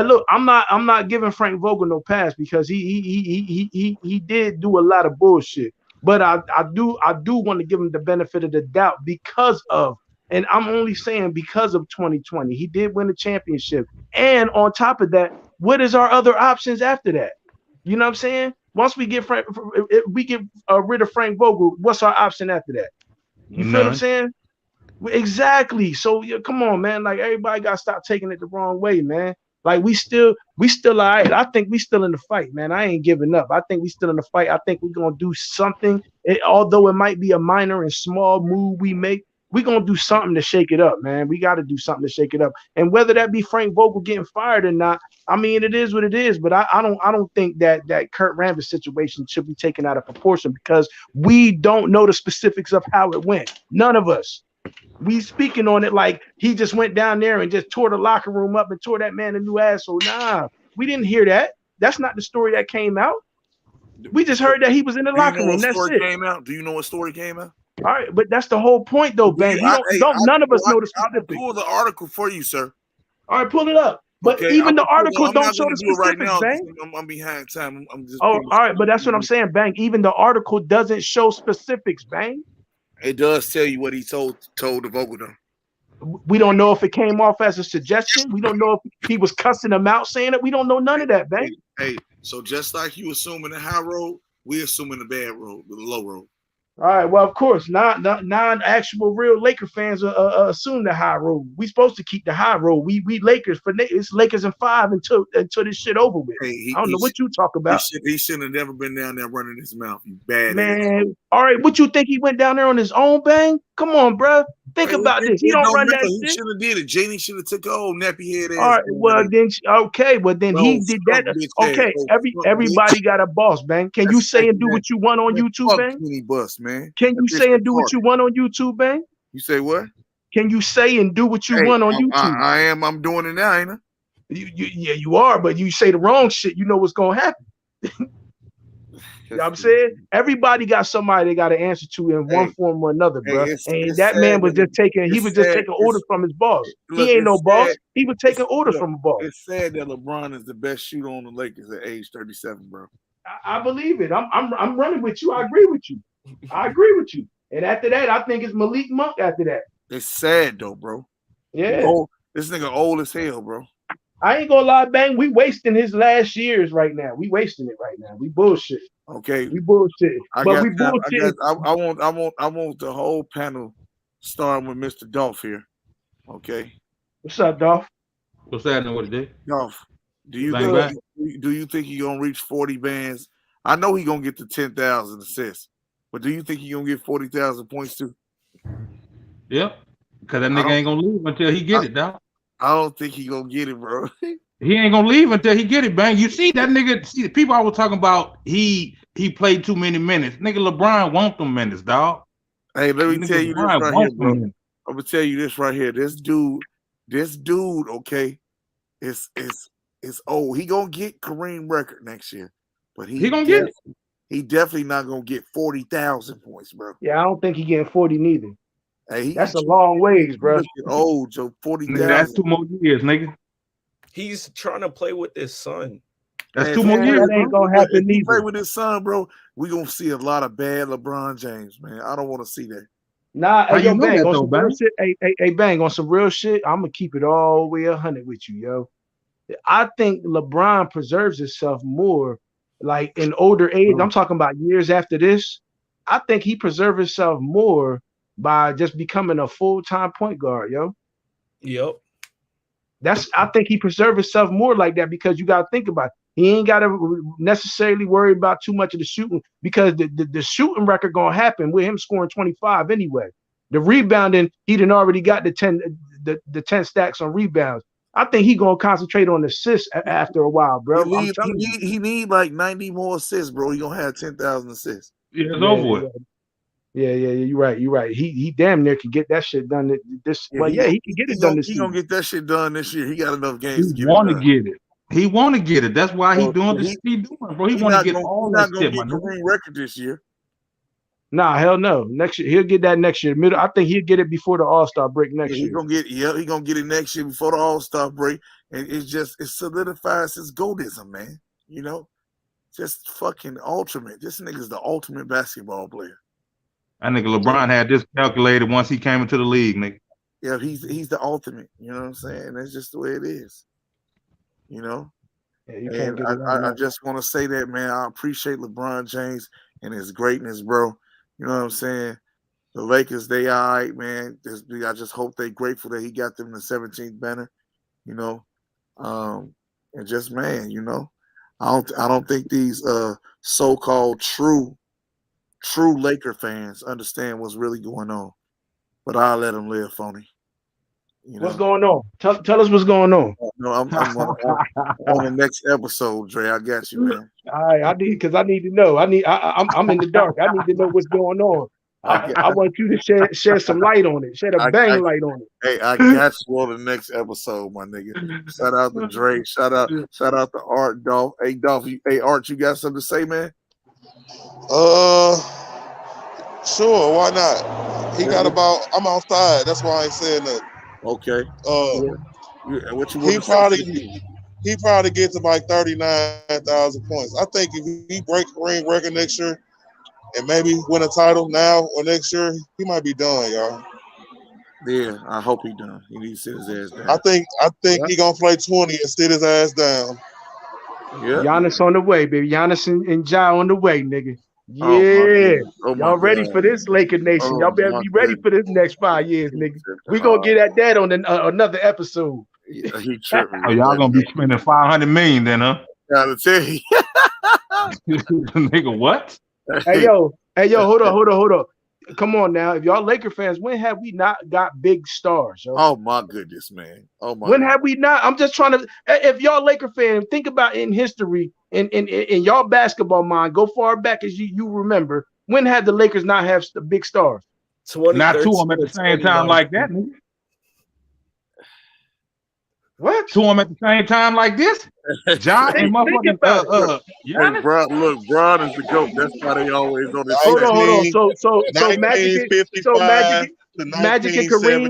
look, I'm not giving Frank Vogel no pass because he did do a lot of bullshit. But I do want to give him the benefit of the doubt because of, and I'm only saying because of 2020. He did win the championship. And on top of that, what is our other options after that? You know what I'm saying? Once we get rid of Frank Vogel, what's our option after that? You feel what I'm saying? Exactly. So come on, man. Like everybody got to stop taking it the wrong way, man. Like we still all right. I think we still in the fight, man. I ain't giving up. I think we still in the fight. I think we're gonna do something. Although it might be a minor and small move we make, we're gonna do something to shake it up, man. We gotta do something to shake it up. And whether that be Frank Vogel getting fired or not, I mean it is what it is. But I don't think that Kurt Rambis situation should be taken out of proportion because we don't know the specifics of how it went. None of us. We speaking on it like he just went down there and just tore the locker room up and tore that man a new asshole. Nah, we didn't hear that. That's not the story that came out. We just heard that he was in the locker room. That's it. Do you know what story came out? All right, but that's the whole point, though, Ben. None of us know the specifics. I'll pull the article for you, sir. All right, pull it up. But even the article don't show the specifics, Bang. I'm behind time. I'm just. Oh, all right, but that's what I'm saying, Bang. Even the article doesn't show specifics, Bang. It does tell you what he told the Vogel though. We don't know if it came off as a suggestion. We don't know if he was cussing them out saying it. We don't know none of that, Bang. Hey, so just like you assuming the high road, we assuming the bad road, the low road. All right. Well, of course, non-actual real Laker fans assume the high road. We supposed to keep the high road. We Lakers it's Lakers in 5 until this shit over with. Hey, I don't know what you talk about. He shouldn't have never been down there running his mouth. You bad man. All right, what you think he went down there on his own, Bang? Come on, bro. Think about this. He It don't don't run matter. that He shit. should have did it. Janie should have took her old nappy head All ass. right, well then, okay, well then he No, did fuck that. bitch ass. Okay, Oh, fuck everybody bitch. got a boss, Bang. Can you say and do what you want on Man, YouTube, fuck Bang? Kenny Bus, man. Can That you bitch say and do what retarded. you want on YouTube, Bang? You say what? Can you say and do what you Hey, want on YouTube? I am. I'm doing it now, ain't I? Yeah, you are, but you say the wrong shit, you know what's gonna happen. You know what I'm saying? Everybody got somebody they got to answer to in one form or another, bro. And that man was just taking, he was just taking orders from his boss. He ain't no boss. He was taking orders from a boss. It's sad that LeBron is the best shooter on the Lakers at age 37, bro. I believe it. I'm running with you. I agree with you. I agree with you. And after that, I think it's Malik Monk after that. It's sad though, bro. Yeah. This nigga old as hell, bro. I ain't gonna lie, Bang. We wasting his last years right now. We wasting it right now. We bullshit. Okay. We bullshit. I want the whole panel starting with Mr. Dolph here. Okay. What's up, Dolph? What's happening with it? Dolph, do you think he gonna reach 40 bands? I know he gonna get to 10,000 assists, but do you think he gonna get 40,000 points too? Yep. Because that nigga ain't gonna leave until he get it, dog. I don't think he gonna get it, bro. He ain't gonna leave until he get it, Bang. You see that nigga? See the people I was talking about. He played too many minutes. Nigga, LeBron want them minutes, dog. Hey, let me tell you this right here, bro. I'm gonna tell you this right here. This dude, okay, is old. He gonna get Kareem record next year, but he gonna get it. He definitely not gonna get 40,000 points, bro. Yeah, I don't think he getting 40 neither. Hey, that's a long ways, bro. Old, Joe. 40,000. That's 2 more years, nigga. He's trying to play with his son. That's 2 more years. That ain't gonna happen if he neither. play with his son, bro, we gonna see a lot of bad LeBron James, man. I don't want to see that. Nah, How hey, yo, you know Bang, that, on though, some real Bang? shit. Hey, Bang, on some real shit, I'm gonna keep it all the way 100 with you, yo. I think LeBron preserves himself more, like in older age. I'm talking about years after this. I think he preserves himself more by just becoming a full-time point guard, yo. Yep. I think he preserved himself more like that because you got to think about it. He ain't got to necessarily worry about too much of the shooting because the shooting record gonna happen with him scoring 25 anyway. The rebounding, he done already got the 10 stacks on rebounds. I think he gonna concentrate on assists after a while, bro. He need like 90 more assists, bro. He gonna have 10,000 assists. Yeah, it's over with. Yeah, you're right. He damn near can get that shit done this. Yeah, Well, he can get it done this He season. gonna get that shit done this year. He got enough games to He get want it to done. get it. He want to get it. That's why he doing this. He doing, bro. He want to get all that shit, my nigga. Kareem record this year. Nah, hell no. Next year he'll get that next year. I think he'll get it before the All-Star break next year. He gonna get it next year before the All-Star break, and it solidifies his goatism, man. You know, just fucking ultimate. This nigga's the ultimate basketball player. That nigga LeBron had this calculated once he came into the league, nigga. Yeah, he's the ultimate. You know what I'm saying? That's just the way it is. You know. Yeah, you And can't get it right I now. just want to say that, man. I appreciate LeBron James and his greatness, bro. You know what I'm saying? The Lakers, they all right, man. I just hope they grateful that he got them the 17th banner. You know, and just, man, you know, I don't think these so-called true Laker fans understand what's really going on. But I'll let them live, phony. You know? What's going on? Tell us what's going on. No, I'm on the next episode, Dre. I got you, man. All right, I need to know. I'm in the dark. I need to know what's going on. I want you to shed some light on it. Shed a light on it. Hey, I got you on the next episode, my nigga. Shout out to Dre. Shout out to Art, Dolph. Hey, Dolph. Hey, Art, you got something to say, man? Sure, why not? He got about. I'm outside. That's why I ain't saying that. Okay. What you he probably gets about 39,000 points. I think if he break Kareem record next year and maybe win a title now or next year, he might be done, y'all. Yeah, I hope he done. He needs to sit his ass down. I think he gonna play 20 and sit his ass down. Yeah. Giannis on the way, baby. Giannis and Ja on the way, nigga. Oh, Yeah. my Y'all ready God. for this, Laker Nation? Y'all better be ready for this next 5 years, nigga. We gonna get at that on another episode. He tripping. Oh, y'all gonna be spending $500 million then, huh? Gotta tell you. Nigga, what? Hey yo, hold on. come on now. If y'all Laker fans, when have we not got big stars? Yo? Oh my goodness, man. Oh my. When have we not? I'm just trying to. If y'all Laker fan, think about in history, in y'all basketball mind, go far back as you remember. When had the Lakers not have the big stars? Not two of them at the same time like that. Nigga. What? Two of them at the same time like this? John and motherfucking Hey, bro, look, Bron is the GOAT. That's why they always on this. Hold on. So Magic, 1955 to Magic and Kareem,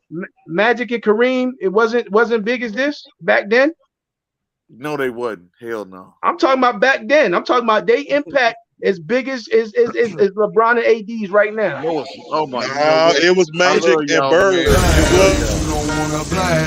1971. Magic and Kareem, it wasn't big as this back then. No, they wasn't. Hell no. I'm talking about back then. I'm talking about they impact as big as LeBron and AD's right now. Oh my God. It was Magic and Bird. You don't wanna play.